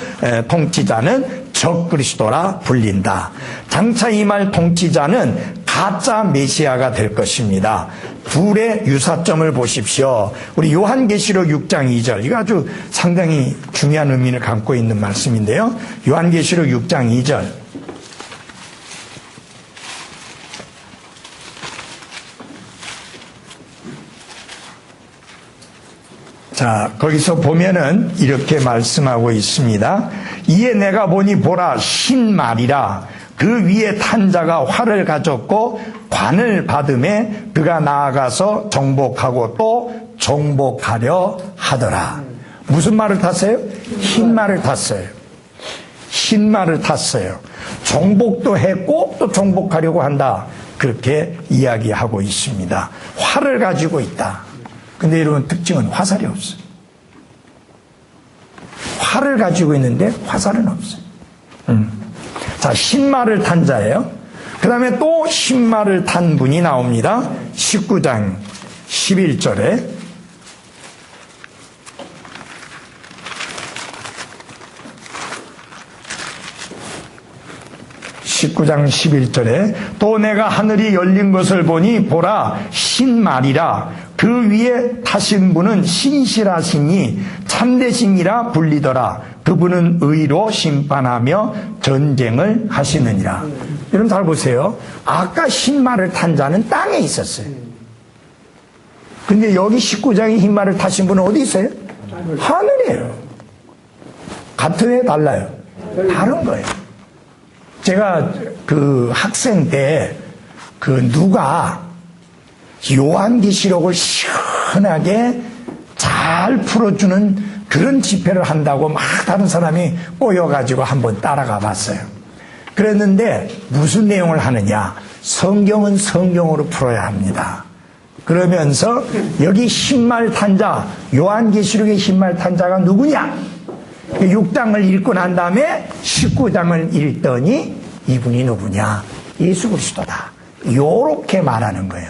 Speaker 1: 통치자는 적그리스도라 불린다. 장차 임할 통치자는 가짜 메시아가 될 것입니다. 둘의 유사점을 보십시오. 우리 요한계시록 6장 2절, 이거 아주 상당히 중요한 의미를 갖고 있는 말씀인데요. 요한계시록 6장 2절. 자, 거기서 보면은 이렇게 말씀하고 있습니다. 이에 내가 보니 보라 흰 말이라 그 위에 탄 자가 활을 가졌고 관을 받음에 그가 나아가서 정복하고 또 정복하려 하더라. 무슨 말을 탔어요? 흰 말을 탔어요. 흰 말을 탔어요. 정복도 했고 또 정복하려고 한다. 그렇게 이야기하고 있습니다. 활을 가지고 있다. 근데 여러분 특징은 화살이 없어요. 활을 가지고 있는데 화살은 없어요. 자, 흰말을 탄 자예요. 그 다음에 또 흰말을 탄 분이 나옵니다. 19장 11절에 19장 11절에 또 내가 하늘이 열린 것을 보니 보라 흰 말이라 그 위에 타신 분은 신실하시니 참되신이라 불리더라. 그분은 의로 심판하며 전쟁을 하시느니라. 여러분 잘 보세요. 아까 흰 말을 탄 자는 땅에 있었어요. 근데 여기 19장에 흰 말을 타신 분은 어디 있어요? 하늘이에요. 같은 애 달라요? 다른 거예요. 제가 그 학생 때 그 누가 요한계시록을 시원하게 잘 풀어주는 그런 집회를 한다고 막 다른 사람이 꼬여가지고 한번 따라가 봤어요. 그랬는데 무슨 내용을 하느냐? 성경은 성경으로 풀어야 합니다. 그러면서 여기 흰말 탄 자, 요한계시록의 흰말 탄 자가 누구냐? 6장을 읽고 난 다음에 19장을 읽더니 이분이 누구냐? 예수 그리스도다. 요렇게 말하는 거예요.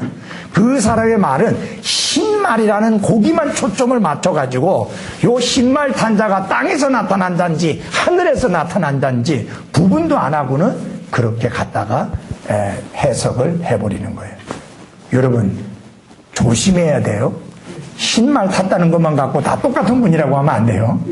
Speaker 1: 그 사람의 말은 흰말이라는 고기만 초점을 맞춰가지고 요 흰말 탄 자가 땅에서 나타난 자인지 하늘에서 나타난 자인지 구분도 안 하고는 그렇게 갖다가 해석을 해버리는 거예요. 여러분 조심해야 돼요. 흰말 탔다는 것만 갖고 다 똑같은 분이라고 하면 안 돼요.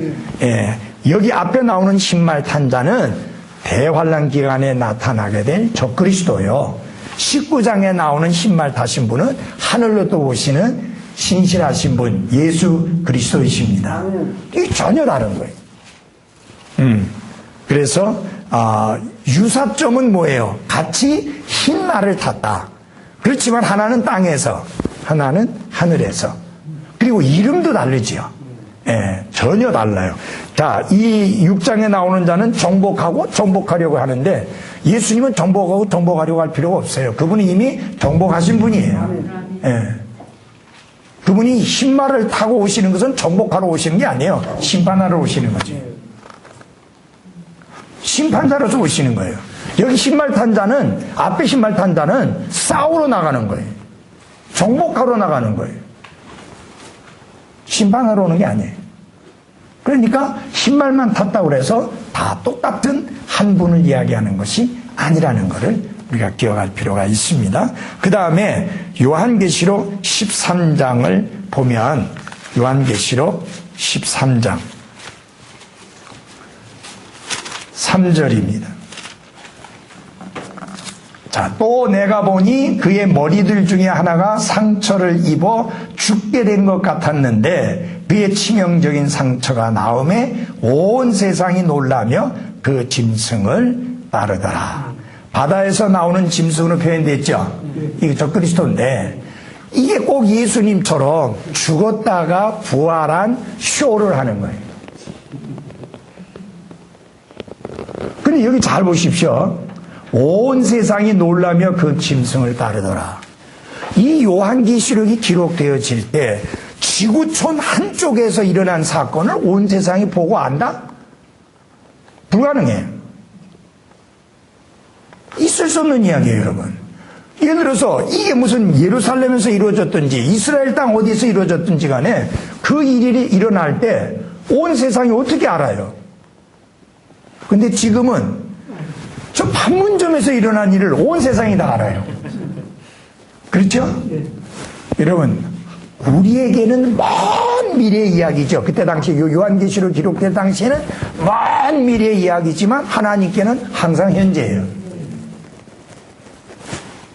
Speaker 1: 여기 앞에 나오는 흰말 탄 자는 대환란 기간에 나타나게 될 적그리스도요. 19장에 나오는 흰말 타신 분은 하늘로 또 오시는 신실하신 분 예수 그리스도이십니다. 이게 전혀 다른 거예요. 그래서 유사점은 뭐예요? 같이 흰말을 탔다. 그렇지만 하나는 땅에서 하나는 하늘에서. 그리고 이름도 다르지요. 전혀 달라요. 자, 이 6장에 나오는 자는 정복하고 정복하려고 하는데 예수님은 정복하고 정복하려고 할 필요가 없어요. 그분이 이미 정복하신 분이에요. 그분이 흰말을 타고 오시는 것은 정복하러 오시는 게 아니에요. 심판하러 오시는 거지. 심판자로서 오시는 거예요. 여기 흰말 탄 자는, 앞에 흰말 탄 자는 싸우러 나가는 거예요. 정복하러 나가는 거예요. 심판하러 오는 게 아니에요. 그러니까 흰말만 탔다고 해서 다 똑같은 한 분을 이야기하는 것이 아니라는 것을 우리가 기억할 필요가 있습니다. 그 다음에 요한계시록 13장을 보면 요한계시록 13장 3절입니다. 자, 또 내가 보니 그의 머리들 중에 하나가 상처를 입어 죽게 된 것 같았는데 그의 치명적인 상처가 나음에 온 세상이 놀라며 그 짐승을 따르더라. 바다에서 나오는 짐승으로 표현됐죠. 이게 적그리스도인데 이게 꼭 예수님처럼 죽었다가 부활한 쇼를 하는 거예요. 근데 여기 잘 보십시오. 온 세상이 놀라며 그 짐승을 따르더라. 이 요한계시록이 기록되어질 때 지구촌 한쪽에서 일어난 사건을 온 세상이 보고 안다? 불가능해요. 있을 수 없는 이야기예요, 여러분. 예를 들어서 이게 무슨 예루살렘에서 이루어졌든지 이스라엘 땅 어디서 이루어졌든지 간에 그 일이 일어날 때 온 세상이 어떻게 알아요? 근데 지금은 저 판문점에서 일어난 일을 온 세상이 다 알아요. 그렇죠? 여러분, 우리에게는 먼 미래의 이야기죠. 그때 당시 요한계시록 기록될 당시에는 먼 미래의 이야기지만 하나님께는 항상 현재예요.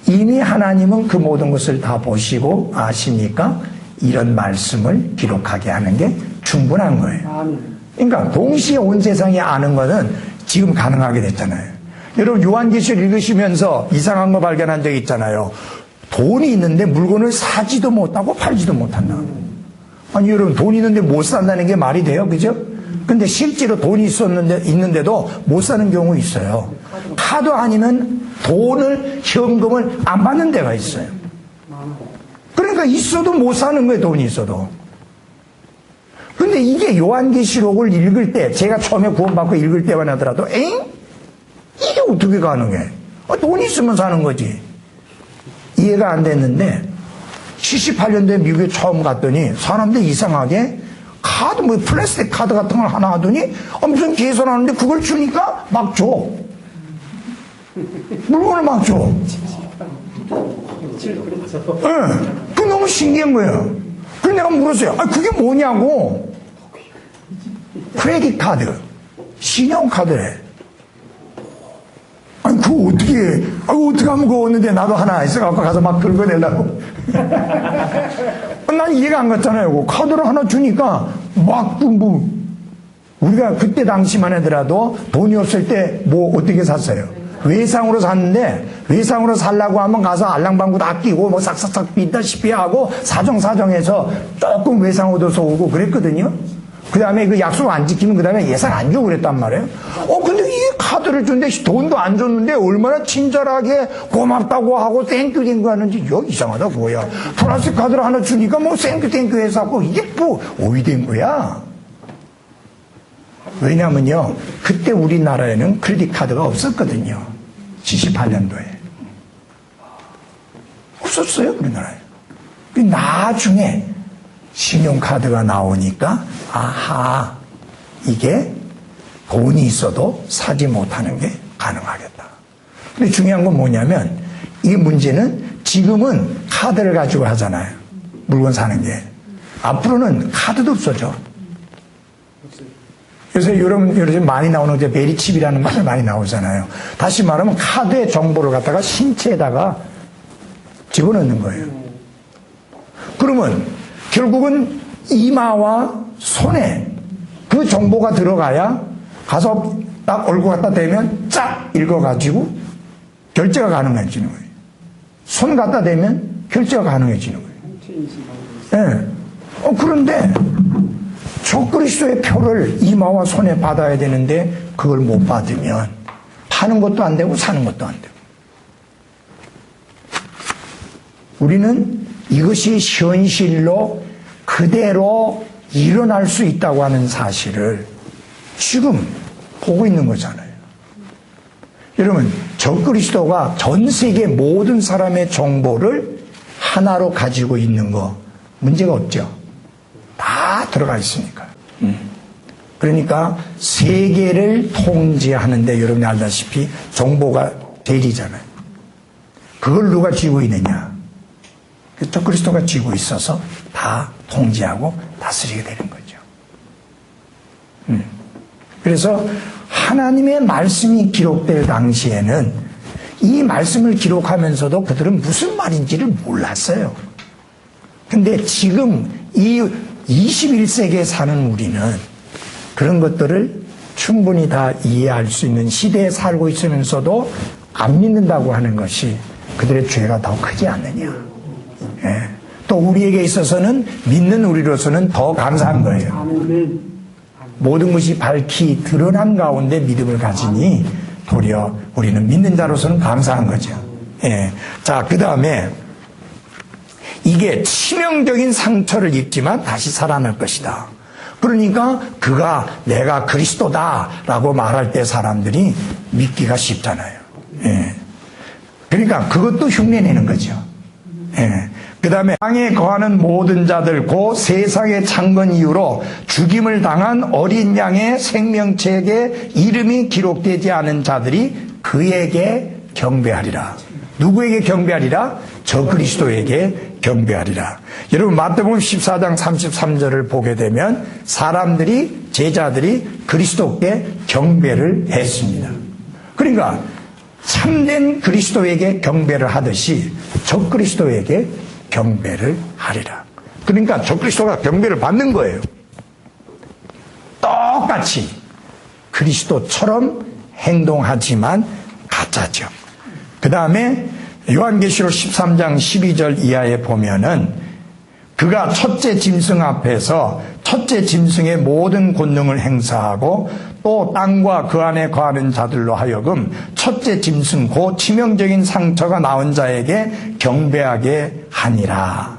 Speaker 1: 이미 하나님은 그 모든 것을 다 보시고 아시니까 이런 말씀을 기록하게 하는 게 충분한 거예요. 그러니까 동시에 온 세상이 아는 거는 지금 가능하게 됐잖아요. 여러분 요한계시록 읽으시면서 이상한 거 발견한 적 있잖아요. 돈이 있는데 물건을 사지도 못하고 팔지도 못한다. 아니 여러분 돈이 있는데 못 산다는 게 말이 돼요, 그죠? 근데 실제로 돈이 있는데도 못 사는 경우 있어요. 카드 아니면 돈을 현금을 안 받는 데가 있어요. 그러니까 있어도 못 사는 거예요, 돈이 있어도. 근데 이게 요한계시록을 읽을 때, 제가 처음에 구원받고 읽을 때만 하더라도, 이게 어떻게 가능해? 돈이 있으면 사는 거지. 이해가 안 됐는데, 78년도에 미국에 처음 갔더니, 사람들이 이상하게, 카드, 플라스틱 카드 같은 걸 하나 하더니, 무슨 계산하는데 그걸 주니까 막 줘. 물건을 막 줘. 그게 너무 신기한 거예요. 그래서 내가 물었어요. 그게 뭐냐고. 크레딧 카드, 신용카드래. 그거 어떻게 하면 그거 얻는데 나도 하나 있어갖고 가서 막 긁어내려고. 난 이해가 안 갔잖아요. 그 카드를 하나 주니까 막, 우리가 그때 당시만 하더라도 돈이 없을 때 어떻게 샀어요? 외상으로 샀는데, 외상으로 살라고 하면 가서 알랑방구 다 끼고 싹싹싹 삐다시피 하고 사정사정해서 조금 외상 얻어서 오고 그랬거든요. 그 다음에 그 약속 안 지키면 그 다음에 예상 안 주고 그랬단 말이에요. 근데 이 카드를 줬는데 돈도 안 줬는데 얼마나 친절하게 고맙다고 하고 땡큐 하는지 이상하다 뭐야. 플라스틱 카드를 하나 주니까 땡큐 해서 하고 이게 오이 된 거야. 왜냐면요, 그때 우리나라에는 크레딧 카드가 없었거든요. 78년도에. 없었어요, 우리나라에. 나중에 신용카드가 나오니까, 아하, 이게 돈이 있어도 사지 못하는 게 가능하겠다. 근데 중요한 건 뭐냐면, 이 문제는 지금은 카드를 가지고 하잖아요. 물건 사는 게. 앞으로는 카드도 없어져. 그래서 요즘 많이 나오는 게 베리칩이라는 말이 많이 나오잖아요. 다시 말하면 카드의 정보를 갖다가 신체에다가 집어넣는 거예요. 그러면 결국은 이마와 손에 그 정보가 들어가야 가서 딱 얼굴 갖다 대면 쫙 읽어가지고 결제가 가능해지는 거예요. 손 갖다 대면 결제가 가능해지는 거예요. 네. 그런데 적그리스도의 표를 이마와 손에 받아야 되는데 그걸 못 받으면 파는 것도 안 되고 사는 것도 안 되고. 우리는 이것이 현실로 그대로 일어날 수 있다고 하는 사실을 지금 보고 있는 거잖아요. 여러분, 적그리스도가 전 세계 모든 사람의 정보를 하나로 가지고 있는 거 문제가 없죠. 다 들어가 있으니까. 그러니까 세계를 통제하는데 여러분이 알다시피 정보가 대리잖아요. 그걸 누가 쥐고 있느냐? 적그리스도가 쥐고 있어서 다 통제하고 다스리게 되는 거죠. 그래서 하나님의 말씀이 기록될 당시에는 이 말씀을 기록하면서도 그들은 무슨 말인지를 몰랐어요. 근데 지금 이 21세기에 사는 우리는 그런 것들을 충분히 다 이해할 수 있는 시대에 살고 있으면서도 안 믿는다고 하는 것이 그들의 죄가 더 크지 않느냐. 예. 또 우리에게 있어서는 믿는 우리로서는 더 감사한 거예요. 모든 것이 밝히 드러난 가운데 믿음을 가지니 도리어 우리는 믿는 자로서는 감사한 거죠. 예. 자, 그 다음에 이게 치명적인 상처를 입지만 다시 살아날 것이다. 그러니까 내가 그리스도다라고 말할 때 사람들이 믿기가 쉽잖아요. 예. 그러니까 그것도 흉내내는 거죠. 예. 그 다음에 땅에 거하는 모든 자들 고 세상의 창건 이후로 죽임을 당한 어린 양의 생명책에 이름이 기록되지 않은 자들이 그에게 경배하리라. 누구에게 경배하리라? 저 그리스도에게 경배하리라. 여러분 마태복음 14장 33절을 보게 되면 제자들이 그리스도께 경배를 했습니다. 그러니까 참된 그리스도에게 경배를 하듯이 저 그리스도에게 경배를 하리라. 그러니까 저 그리스도가 경배를 받는 거예요. 똑같이 그리스도처럼 행동하지만 가짜죠. 그 다음에 요한계시록 13장 12절 이하에 보면은 그가 첫째 짐승 앞에서 첫째 짐승의 모든 권능을 행사하고 또 땅과 그 안에 거하는 자들로 하여금 첫째 짐승 곧 치명적인 상처가 나온 자에게 경배하게 하니라.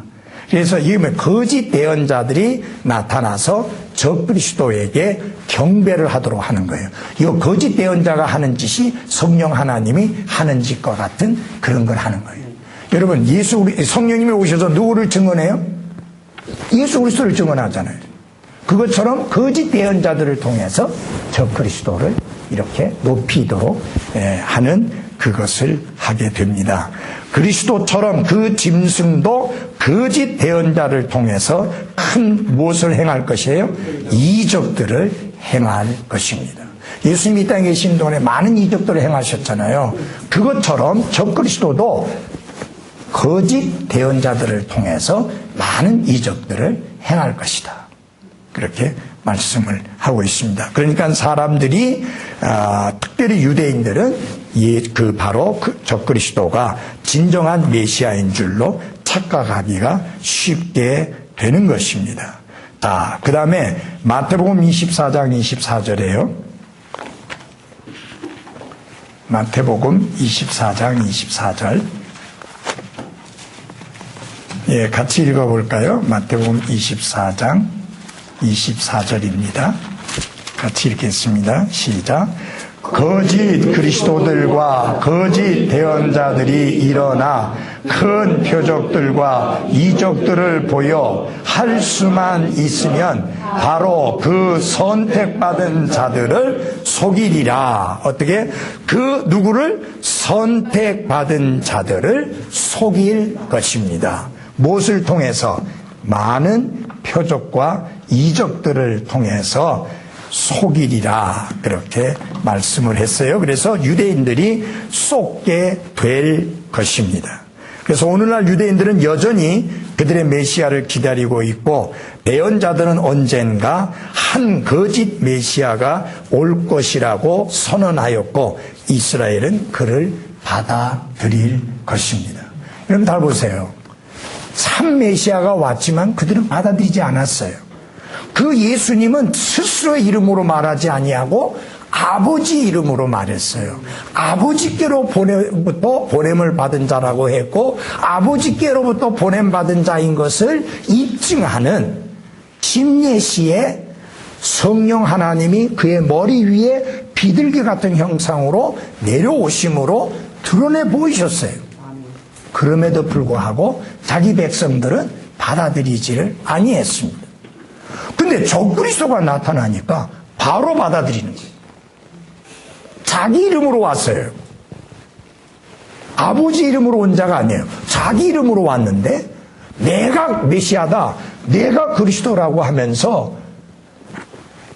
Speaker 1: 그래서 이게 거짓 대언자들이 나타나서 적그리스도에게 경배를 하도록 하는 거예요. 이 거짓 대언자가 하는 짓이 성령 하나님이 하는 짓과 같은 그런 걸 하는 거예요. 여러분, 성령님이 오셔서 누구를 증언해요? 예수 그리스도를 증언하잖아요. 그것처럼 거짓 대언자들을 통해서 적그리스도를 이렇게 높이도록 하는 그것을 하게 됩니다. 그리스도처럼 그 짐승도 거짓 대언자를 통해서 큰 무엇을 행할 것이에요? 이적들을 행할 것입니다. 예수님이 이 땅에 계신 동안에 많은 이적들을 행하셨잖아요. 그것처럼 적그리스도도 거짓 대언자들을 통해서 많은 이적들을 행할 것이다. 그렇게 말씀을 하고 있습니다. 그러니까 사람들이 특별히 유대인들은 바로 그 적그리스도가 진정한 메시아인 줄로 착각하기가 쉽게 되는 것입니다. 자, 그 다음에 마태복음 24장 24절에요. 마태복음 24장 24절. 예, 같이 읽어볼까요? 마태복음 24장 24절입니다. 같이 읽겠습니다. 시작. 거짓 그리스도들과 거짓 대언자들이 일어나 큰 표적들과 이적들을 보여 할 수만 있으면 바로 그 선택받은 자들을 속이리라. 어떻게? 그 누구를? 선택받은 자들을 속일 것입니다. 무엇을 통해서? 많은 표적과 이적들을 통해서 속이리라. 그렇게 말씀을 했어요. 그래서 유대인들이 속게 될 것입니다. 그래서 오늘날 유대인들은 여전히 그들의 메시아를 기다리고 있고 대언자들은 언젠가 한 거짓 메시아가 올 것이라고 선언하였고 이스라엘은 그를 받아들일 것입니다. 여러분 잘 보세요. 참 메시아가 왔지만 그들은 받아들이지 않았어요. 그 예수님은 스스로의 이름으로 말하지 아니하고 아버지 이름으로 말했어요. 아버지께로부터 보냄을 받은 자라고 했고 아버지께로부터 보냄받은 자인 것을 입증하는 심예시에 성령 하나님이 그의 머리 위에 비둘기 같은 형상으로 내려오심으로 드러내 보이셨어요. 그럼에도 불구하고 자기 백성들은 받아들이지를 아니했습니다. 근데 적그리스도가 나타나니까 바로 받아들이는 거예요. 자기 이름으로 왔어요. 아버지 이름으로 온 자가 아니에요. 자기 이름으로 왔는데 내가 메시아다, 내가 그리스도라고 하면서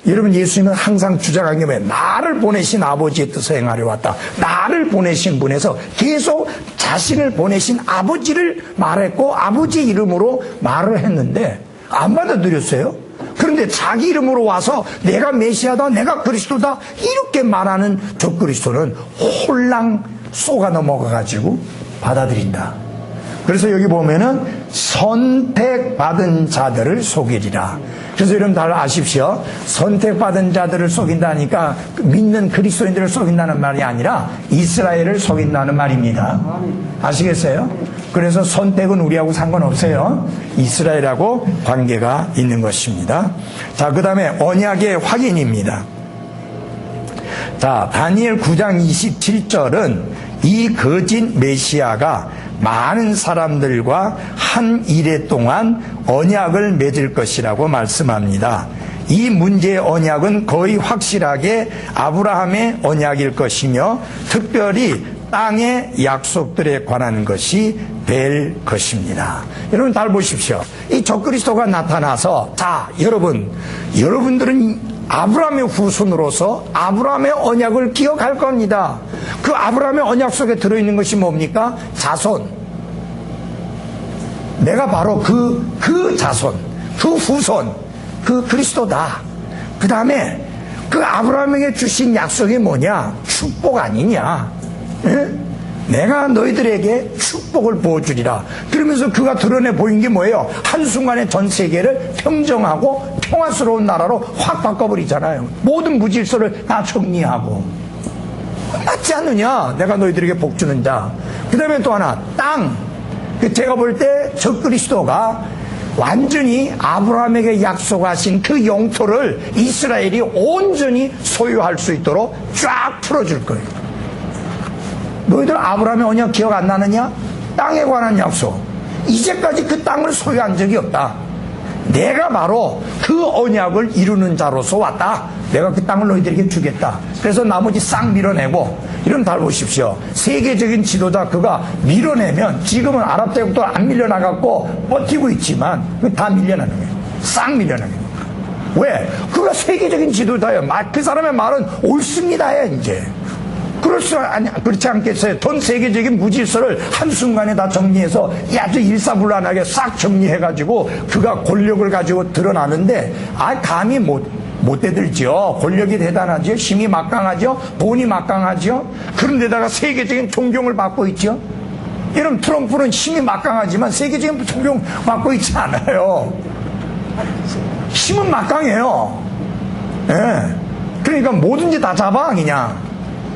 Speaker 1: 여러분 예수님은 항상 주장한 게 뭐예요? 나를 보내신 아버지의 뜻을 행하려 왔다. 나를 보내신 분에서 계속 자신을 보내신 아버지를 말했고 아버지 이름으로 말을 했는데 안 받아들였어요. 그런데 자기 이름으로 와서 내가 메시아다, 내가 그리스도다 이렇게 말하는 적그리스도는 홀랑 쏘가 넘어가가지고 받아들인다. 그래서 여기 보면은 선택받은 자들을 속이리라. 그래서 여러분 잘 아십시오. 선택받은 자들을 속인다니까 믿는 그리스도인들을 속인다는 말이 아니라 이스라엘을 속인다는 말입니다. 아시겠어요? 그래서 선택은 우리하고 상관없어요. 이스라엘하고 관계가 있는 것입니다. 자, 그 다음에 언약의 확인입니다. 자, 다니엘 9장 27절은 이 거짓 메시아가 많은 사람들과 한 일해 동안 언약을 맺을 것이라고 말씀합니다. 이 문제의 언약은 거의 확실하게 아브라함의 언약일 것이며 특별히 땅의 약속들에 관한 것이 될 것입니다. 여러분 잘 보십시오. 이 적그리스도가 나타나서 자, 여러분들은 아브라함의 후손으로서 아브라함의 언약을 기억할 겁니다. 그 아브라함의 언약 속에 들어있는 것이 뭡니까? 자손. 내가 바로 그 자손, 그 후손, 그 그리스도다. 그 다음에 그 아브라함에게 주신 약속이 뭐냐? 축복 아니냐? 예? 내가 너희들에게 축복을 부어주리라. 그러면서 그가 드러내 보인 게 뭐예요? 한순간에 전 세계를 평정하고 평화스러운 나라로 확 바꿔버리잖아요. 모든 무질서를 다 정리하고. 맞지 않느냐? 내가 너희들에게 복 주는 자. 그 다음에 또 하나, 땅. 제가 볼 때 적그리스도가 완전히 아브라함에게 약속하신 그 영토를 이스라엘이 온전히 소유할 수 있도록 쫙 풀어줄 거예요. 너희들 아브라함의 언약 기억 안 나느냐? 땅에 관한 약속. 이제까지 그 땅을 소유한 적이 없다. 내가 바로 그 언약을 이루는 자로서 왔다. 내가 그 땅을 너희들에게 주겠다. 그래서 나머지 싹 밀어내고, 이런 달 보십시오. 세계적인 지도자 그가 밀어내면 지금은 아랍 제국도 안 밀려나갔고 버티고 있지만 다 밀려나는 거예요. 싹 밀려나는 거예요. 왜? 그가 세계적인 지도자예요. 그 사람의 말은 옳습니다. 이제. 그렇지 않겠어요? 전 세계적인 무질서를 한순간에 다 정리해서 아주 일사불란하게 싹 정리해가지고 그가 권력을 가지고 드러나는데, 감히 못 대들죠. 권력이 대단하죠. 힘이 막강하죠. 돈이 막강하죠. 그런데다가 세계적인 존경을 받고 있죠. 여러분, 트럼프는 힘이 막강하지만 세계적인 존경 받고 있지 않아요. 힘은 막강해요. 예. 그러니까 뭐든지 다 잡아, 그냥.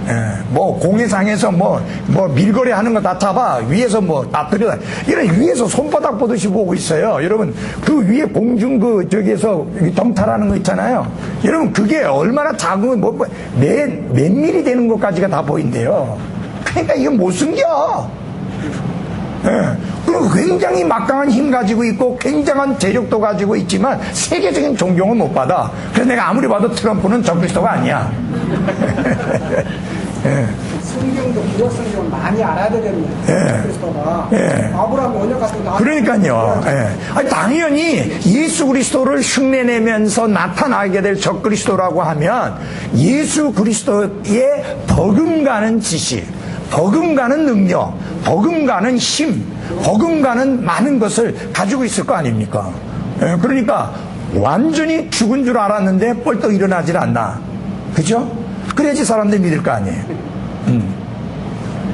Speaker 1: 예, 공회상에서 밀거래 하는 거 다 잡아. 위에서 다 들여. 이런 위에서 손바닥 보듯이 보고 있어요. 여러분, 그 위에 공중 저기에서 정탈하는 거 있잖아요. 여러분, 그게 얼마나 작은, 몇 밀이 되는 것까지가 다 보인대요. 그러니까 이건 못 숨겨. 예. 그리고 굉장히 막강한 힘 가지고 있고 굉장한 재력도 가지고 있지만 세계적인 존경은 못 받아. 그래서 내가 아무리 봐도 트럼프는 적그리스도가 아니야.
Speaker 3: 예. 성경도 구약 성경을 많이 알아야 되겠네요. 그리스도가 아브라함 언약 같은 거.
Speaker 1: 그러니까요. 아니, 당연히 예수 그리스도를 흉내내면서 나타나게 될 적그리스도라고 하면 예수 그리스도의 버금가는 지식, 버금가는 능력, 버금가는 힘, 버금가는 많은 것을 가지고 있을 거 아닙니까? 그러니까 완전히 죽은 줄 알았는데 뻘떡 일어나질 않나. 그죠? 그래야지 사람들이 믿을 거 아니에요.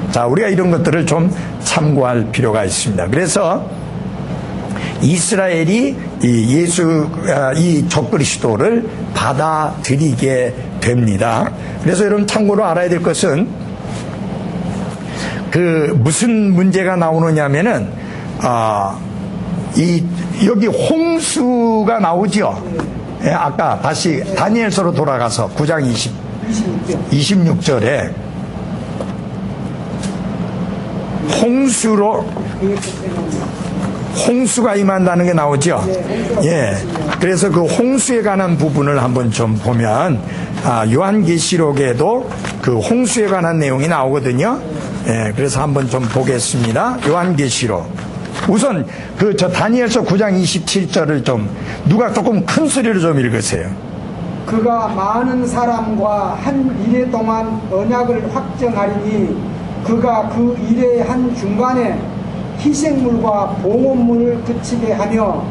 Speaker 1: 자, 우리가 이런 것들을 좀 참고할 필요가 있습니다. 그래서 이스라엘이 이 적그리스도를 받아들이게 됩니다. 그래서 여러분 참고로 알아야 될 것은 무슨 문제가 나오느냐면은 여기 홍수가 나오죠. 아까 다시 다니엘서로 돌아가서 9장 26절에 홍수가 임한다는 게 나오죠. 예. 그래서 그 홍수에 관한 부분을 한번 좀 보면 요한계시록에도 그 홍수에 관한 내용이 나오거든요. 예. 그래서 한번 좀 보겠습니다. 요한계시록. 우선 저 다니엘서 9장 27절을 좀 누가 조금 큰 소리로 좀 읽으세요.
Speaker 3: 그가 많은 사람과 한 이래 동안 언약을 확정하리니 그가 그 일의 한 중간에 희생물과 봉헌물을 그치게 하며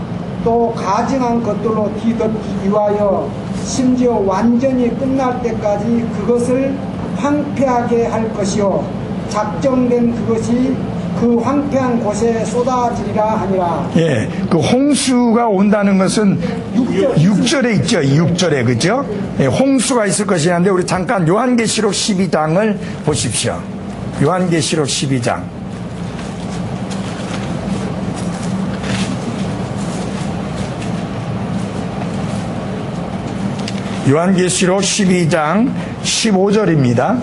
Speaker 3: 또 가증한 것들로 뒤덮기 위하여 심지어 완전히 끝날 때까지 그것을 황폐하게 할 것이요 작정된 그것이 그 황폐한 곳에 쏟아지리라 하니라.
Speaker 1: 예, 그 홍수가 온다는 것은 6절에 있죠. 6절에 그죠? 예, 홍수가 있을 것이라는데 우리 잠깐 요한계시록 12장을 보십시오. 요한계시록 12장. 요한계시록 12장 15절입니다.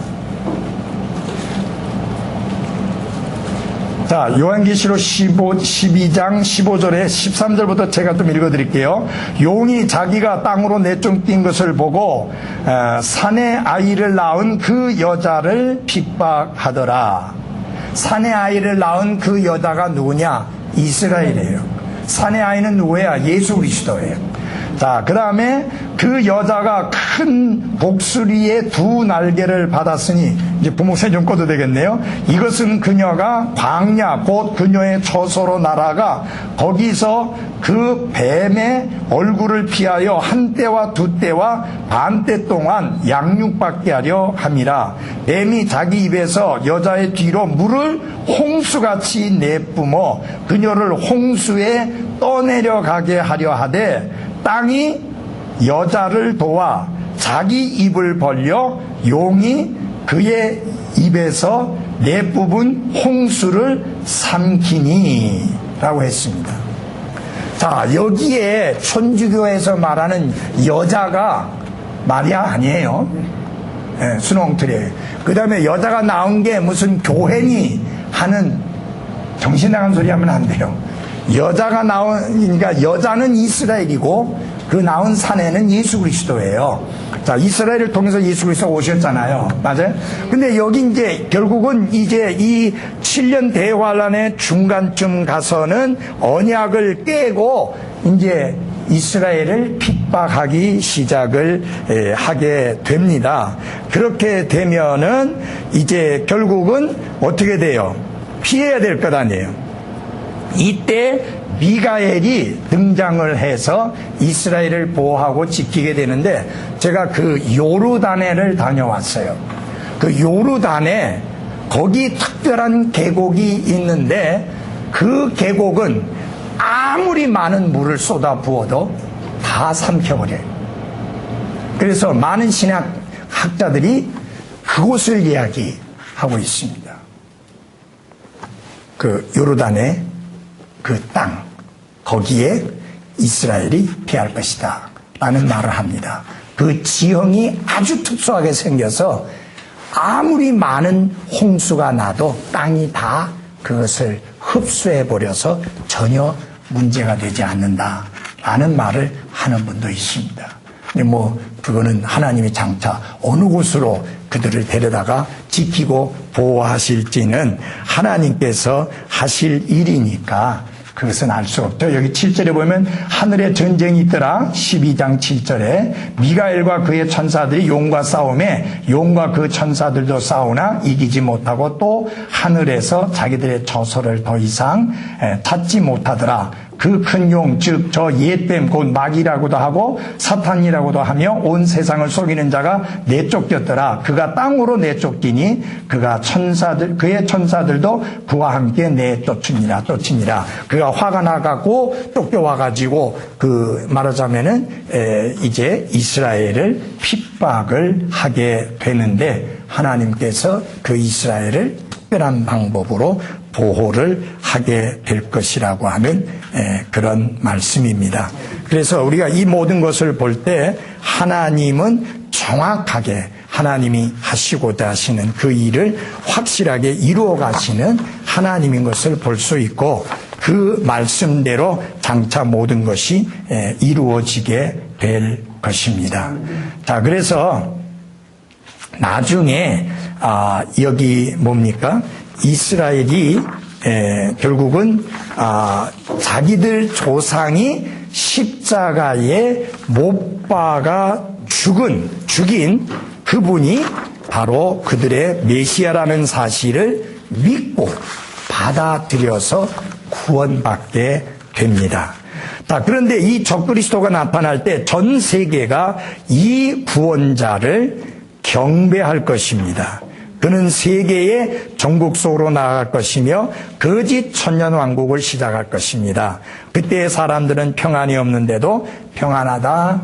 Speaker 1: 자, 요한계시록 12장 15절에 13절부터 제가 좀 읽어드릴게요. 용이 자기가 땅으로 내쫓긴 뛴 것을 보고 산의 아이를 낳은 그 여자를 핍박하더라. 산의 아이를 낳은 그 여자가 누구냐? 이스라엘이에요. 산의 아이는 누구야? 예수 그리스도예요. 자, 그 다음에 그 여자가 큰 독수리의 두 날개를 받았으니, 이제 부목사 좀 꺼도 되겠네요. 이것은 그녀가 광야 곧 그녀의 처소로 날아가 거기서 그 뱀의 얼굴을 피하여 한 때와 두 때와 반 때 동안 양육받게 하려 함이라. 뱀이 자기 입에서 여자의 뒤로 물을 홍수같이 내뿜어 그녀를 홍수에 떠내려가게 하려 하되, 땅이 여자를 도와 자기 입을 벌려 용이 그의 입에서 내뿜은 홍수를 삼키니 라고 했습니다. 자, 여기에 천주교에서 말하는 여자가 마리아 아니에요. 네, 순홍틀이에요. 그 다음에 여자가 나온 게 무슨 교회니 하는 정신 나간 소리 하면 안 돼요. 여자가 그러니까 여자는 이스라엘이고 그 나온 사내는 예수 그리스도예요. 자, 이스라엘을 통해서 예수 그리스도가 오셨잖아요. 맞아요? 근데 여기 이제 결국은 이제 이 7년 대환란의 중간쯤 가서는 언약을 깨고 이제 이스라엘을 핍박하기 시작을 하게 됩니다. 그렇게 되면은 이제 결국은 어떻게 돼요? 피해야 될 것 아니에요. 이때 미가엘이 등장을 해서 이스라엘을 보호하고 지키게 되는데, 제가 그 요르단해를 다녀왔어요. 그 요르단에 거기 특별한 계곡이 있는데, 그 계곡은 아무리 많은 물을 쏟아 부어도 다 삼켜버려요. 그래서 많은 신학자들이 그곳을 이야기하고 있습니다. 그 요르단의 그 땅, 거기에 이스라엘이 피할 것이다 라는 말을 합니다. 그 지형이 아주 특수하게 생겨서 아무리 많은 홍수가 나도 땅이 다 그것을 흡수해버려서 전혀 문제가 되지 않는다 라는 말을 하는 분도 있습니다. 근데 뭐 그거는 하나님이 장차 어느 곳으로 그들을 데려다가 지키고 보호하실지는 하나님께서 하실 일이니까 그것은 알 수 없죠. 여기 7절에 보면 하늘에 전쟁이 있더라. 12장 7절에 미가엘과 그의 천사들이 용과 싸움에 용과 그 천사들도 싸우나 이기지 못하고 또 하늘에서 자기들의 저소를 더 이상 찾지 못하더라. 그 큰 용, 즉 저 옛뱀 곧 마귀라고도 하고 사탄이라고도 하며 온 세상을 속이는 자가 내쫓겼더라. 그가 땅으로 내쫓기니 그가 그의 천사들도 그와 함께 내쫓으니라. 그가 화가 나가고 쫓겨와가지고 말하자면은 이제 이스라엘을 핍박을 하게 되는데, 하나님께서 그 이스라엘을 특별한 방법으로 보호를 하게 될 것이라고 하는 그런 말씀입니다. 그래서 우리가 이 모든 것을 볼 때 하나님은 정확하게 하나님이 하시고자 하시는 그 일을 확실하게 이루어 가시는 하나님인 것을 볼 수 있고, 그 말씀대로 장차 모든 것이 이루어지게 될 것입니다. 자, 그래서 나중에 여기 뭡니까? 이스라엘이 결국은 자기들 조상이 십자가에 못 박아 죽인 그분이 바로 그들의 메시아라는 사실을 믿고 받아들여서 구원받게 됩니다. 자, 그런데 이 적그리스도가 나타날 때 전 세계가 이 구원자를 경배할 것입니다. 그는 세계의 전국 속으로 나아갈 것이며 거짓 천년왕국을 시작할 것입니다. 그때의 사람들은 평안이 없는데도 평안하다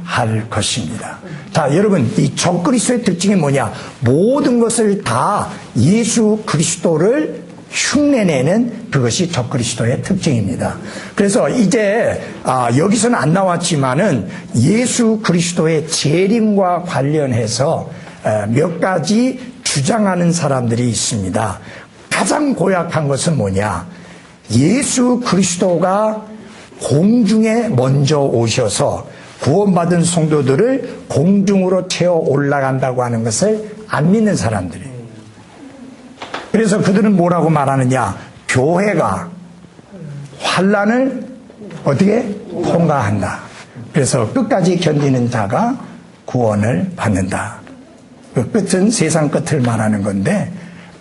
Speaker 1: 할 것입니다. 자, 여러분, 이 적그리스도의 특징이 뭐냐? 모든 것을 다 예수 그리스도를 흉내내는 그것이 적그리스도의 특징입니다. 그래서 이제 여기서는 안 나왔지만은 예수 그리스도의 재림과 관련해서 몇 가지 주장하는 사람들이 있습니다. 가장 고약한 것은 뭐냐? 예수 그리스도가 공중에 먼저 오셔서 구원받은 성도들을 공중으로 채워 올라간다고 하는 것을 안 믿는 사람들이에요. 그래서 그들은 뭐라고 말하느냐? 교회가 환난을 어떻게 통과한다. 그래서 끝까지 견디는 자가 구원을 받는다. 그 끝은 세상 끝을 말하는 건데,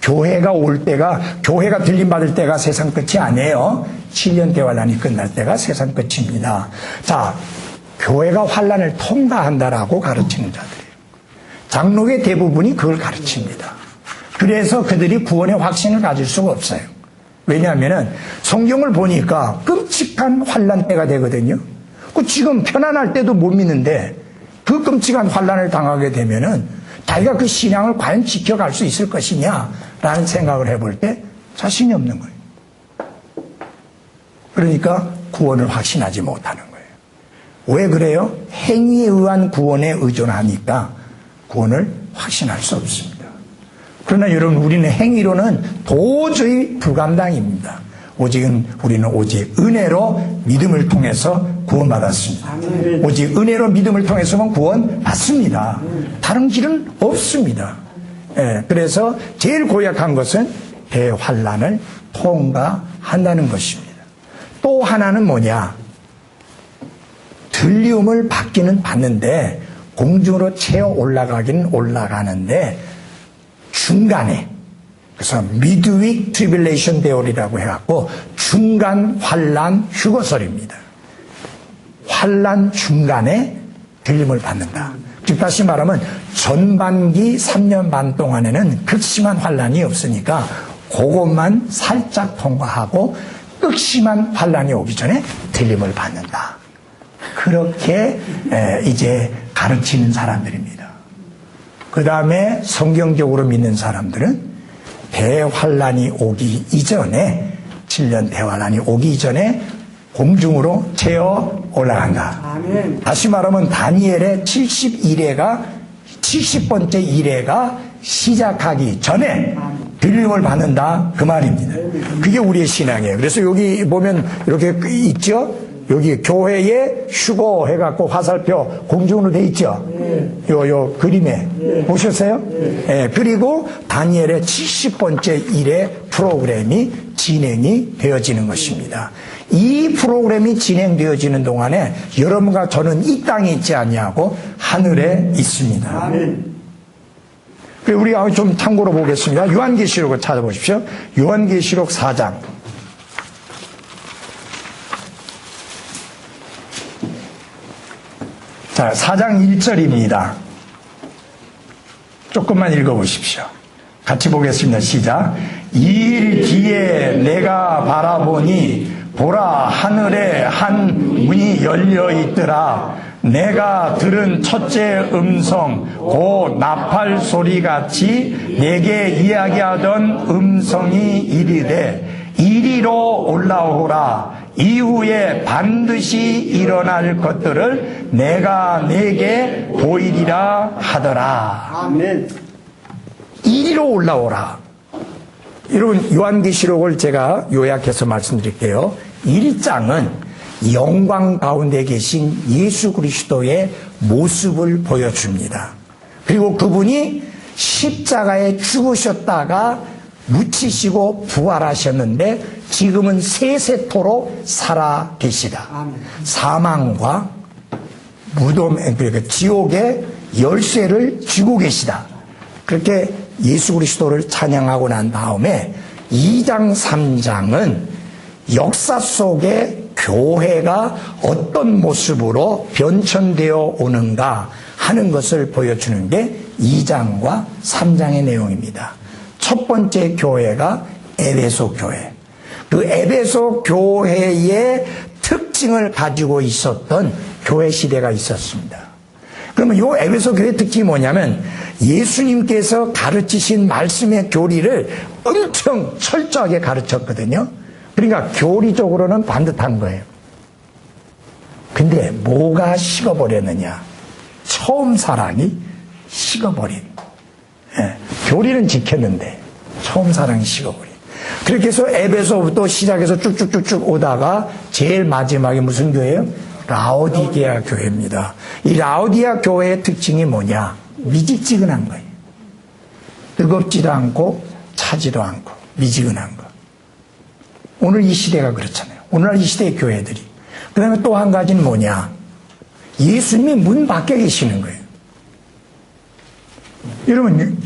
Speaker 1: 교회가 올 때가, 교회가 들림받을 때가 세상 끝이 아니에요. 7년 대환란이 끝날 때가 세상 끝입니다. 자, 교회가 환란을 통과한다라고 가르치는 자들이에요. 장로의 대부분이 그걸 가르칩니다. 그래서 그들이 구원의 확신을 가질 수가 없어요. 왜냐하면 성경을 보니까 끔찍한 환란 때가 되거든요. 지금 편안할 때도 못 믿는데 그 끔찍한 환란을 당하게 되면은 자기가 그 신앙을 과연 지켜갈 수 있을 것이냐라는 생각을 해볼 때 자신이 없는 거예요. 그러니까 구원을 확신하지 못하는 거예요. 왜 그래요? 행위에 의한 구원에 의존하니까 구원을 확신할 수 없습니다. 그러나 여러분, 우리는 행위로는 도저히 불감당입니다. 우리는 오직 은혜로 믿음을 통해서 구원받았습니다. 오직 은혜로 믿음을 통해서만 구원받습니다. 다른 길은 없습니다. 그래서 제일 고약한 것은 대환란을 통과한다는 것입니다. 또 하나는 뭐냐? 들림을 받기는 받는데 공중으로 채워 올라가기는 올라가는데 중간에, 그래서 midweek tribulation theory라고 해갖고 중간 환란 휴거설입니다. 환란 중간에 들림을 받는다. 즉 다시 말하면 전반기 3년 반 동안에는 극심한 환란이 없으니까 그것만 살짝 통과하고 극심한 환란이 오기 전에 들림을 받는다. 그렇게 이제 가르치는 사람들입니다. 그 다음에 성경적으로 믿는 사람들은 대환란이 오기 이전에, 7년 대환란이 오기 이전에 공중으로 채워 올라간다.
Speaker 3: 아멘.
Speaker 1: 다시 말하면 다니엘의 70번째 이래가 시작하기 전에 들림을 받는다, 그 말입니다. 그게 우리의 신앙이에요. 그래서 여기 보면 이렇게 있죠? 여기 교회에 휴거 해갖고 화살표 공중으로 돼 있죠? 요 그림에. 보셨어요? 그리고 다니엘의 70번째 일의 프로그램이 진행이 되어지는 것입니다. 이 프로그램이 진행되어지는 동안에 여러분과 저는 이 땅에 있지 않냐고 하늘에 있습니다. 우리 좀 참고로 보겠습니다. 요한계시록을 찾아보십시오. 요한계시록 4장. 자, 4장 1절입니다. 조금만 읽어보십시오. 같이 보겠습니다. 시작. 이일 뒤에 내가 바라보니 보라, 하늘에 한 문이 열려 있더라. 내가 들은 첫째 음성, 곧 나팔 소리같이 내게 이야기하던 음성이 이르되 이리로 올라오라. 이후에 반드시 일어날 것들을 내가 내게 보이리라 하더라.
Speaker 3: 아멘.
Speaker 1: 이리로 올라오라. 여러분, 요한계시록을 제가 요약해서 말씀드릴게요. 1장은 영광 가운데 계신 예수 그리스도의 모습을 보여줍니다. 그리고 그분이 십자가에 죽으셨다가 묻히시고 부활하셨는데 지금은 세세토록 살아 계시다. 사망과 무덤, 그러니까 지옥의 열쇠를 쥐고 계시다. 그렇게 예수 그리스도를 찬양하고 난 다음에 2장, 3장은 역사 속에 교회가 어떤 모습으로 변천되어 오는가 하는 것을 보여주는 게 2장과 3장의 내용입니다. 첫 번째 교회가 에베소 교회. 그 에베소 교회의 특징을 가지고 있었던 교회 시대가 있었습니다. 그러면 이 에베소 교회의 특징이 뭐냐면 예수님께서 가르치신 말씀의 교리를 엄청 철저하게 가르쳤거든요. 그러니까 교리적으로는 반듯한 거예요. 근데 뭐가 식어버렸느냐? 처음 사랑이 식어버린. 교리는 지켰는데 처음 사랑이 식어버린. 그렇게 해서 에베소부터 시작해서 쭉쭉쭉쭉 오다가 제일 마지막에 무슨 교회예요? 라오디게아 교회입니다. 이 라오디게아 교회의 특징이 뭐냐? 미지근한 거예요. 뜨겁지도 않고 차지도 않고 미지근한 거. 오늘 이 시대가 그렇잖아요. 오늘날 이 시대의 교회들이. 그 다음에 또 한 가지는 뭐냐? 예수님이 문 밖에 계시는 거예요. 여러분,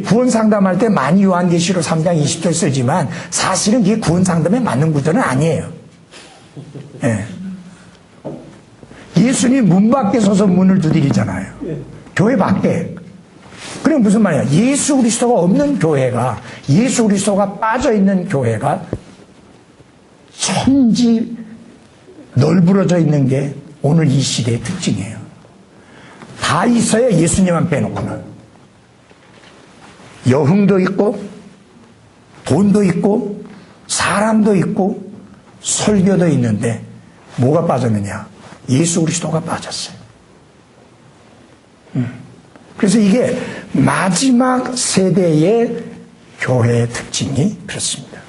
Speaker 1: 구원 상담할 때 많이 요한계시록 3장 20절 쓰지만 사실은 그게 구원 상담에 맞는 구절은 아니에요. 예. 예수님 문 밖에 서서 문을 두드리잖아요. 교회 밖에. 그럼 무슨 말이야? 예수 그리스도가 없는 교회가, 예수 그리스도가 빠져있는 교회가 천지 널브러져 있는 게 오늘 이 시대의 특징이에요. 다 있어야 예수님만 빼놓고는. 여흥도 있고, 돈도 있고, 사람도 있고, 설교도 있는데, 뭐가 빠졌느냐? 예수 그리스도가 빠졌어요. 그래서 이게 마지막 세대의 교회의 특징이 그렇습니다.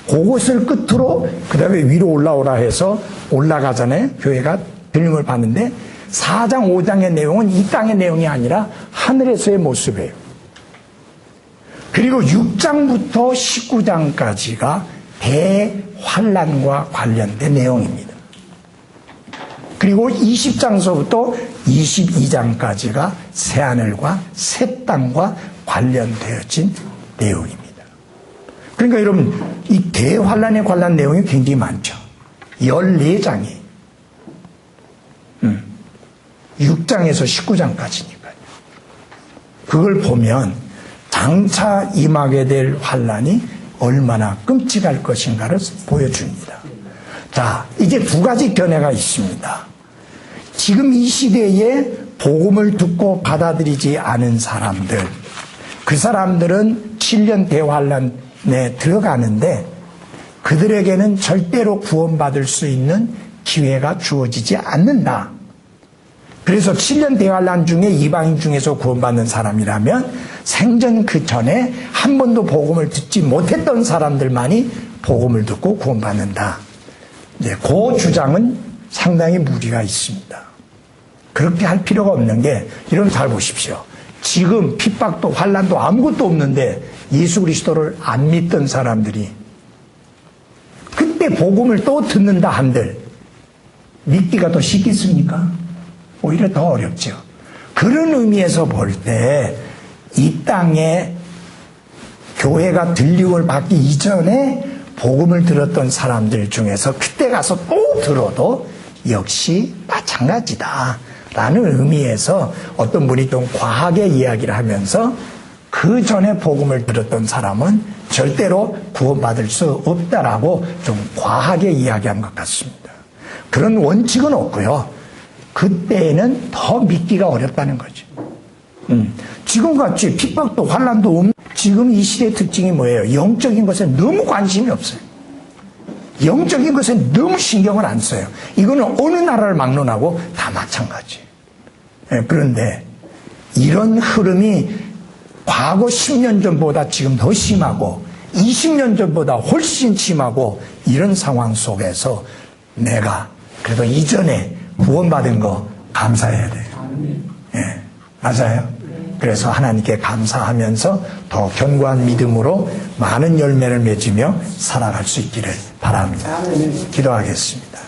Speaker 1: 그것을 끝으로 그 다음에 위로 올라오라 해서 올라가잖아요. 교회가 들림을 받는데 4장 5장의 내용은 이 땅의 내용이 아니라 하늘에서의 모습이에요. 그리고 6장부터 19장까지가 대환란과 관련된 내용입니다. 그리고 20장서부터 22장까지가 새하늘과 새 땅과 관련되어진 내용입니다. 그러니까 여러분, 이 대환란에 관한 내용이 굉장히 많죠. 14장이 6장에서 19장까지니까요. 그걸 보면 장차 임하게 될 환란이 얼마나 끔찍할 것인가를 보여줍니다. 자, 이제 두 가지 견해가 있습니다. 지금 이 시대에 복음을 듣고 받아들이지 않은 사람들, 그 사람들은 7년 대환란에 들어가는데 그들에게는 절대로 구원받을 수 있는 기회가 주어지지 않는다. 그래서 7년 대환란 중에 이방인 중에서 구원받는 사람이라면 생전 그 전에 한 번도 복음을 듣지 못했던 사람들만이 복음을 듣고 구원받는다. 이제 그 주장은 상당히 무리가 있습니다. 그렇게 할 필요가 없는 게, 여러분 잘 보십시오. 지금 핍박도 환란도 아무것도 없는데 예수 그리스도를 안 믿던 사람들이 그때 복음을 또 듣는다 한들 믿기가 더 쉽겠습니까? 오히려 더 어렵죠. 그런 의미에서 볼 때 이 땅에 교회가 들림을 받기 이전에 복음을 들었던 사람들 중에서 그때 가서 또 들어도 역시 마찬가지다 라는 의미에서 어떤 분이 좀 과하게 이야기를 하면서 그 전에 복음을 들었던 사람은 절대로 구원받을 수 없다라고 좀 과하게 이야기한 것 같습니다. 그런 원칙은 없고요. 그때는 더 믿기가 어렵다는 거죠. 지금같이 핍박도 환란도 없는 지금 이 시대의 특징이 뭐예요? 영적인 것에 너무 관심이 없어요. 영적인 것에 너무 신경을 안 써요. 이거는 어느 나라를 막론하고 다 마찬가지예요. 그런데 이런 흐름이 과거 10년 전보다 지금 더 심하고 20년 전보다 훨씬 심하고 이런 상황 속에서 내가 그래도 이전에 구원받은 거 감사해야 돼요. 예, 맞아요. 그래서 하나님께 감사하면서 더 견고한 믿음으로 많은 열매를 맺으며 살아갈 수 있기를 바랍니다. 기도하겠습니다.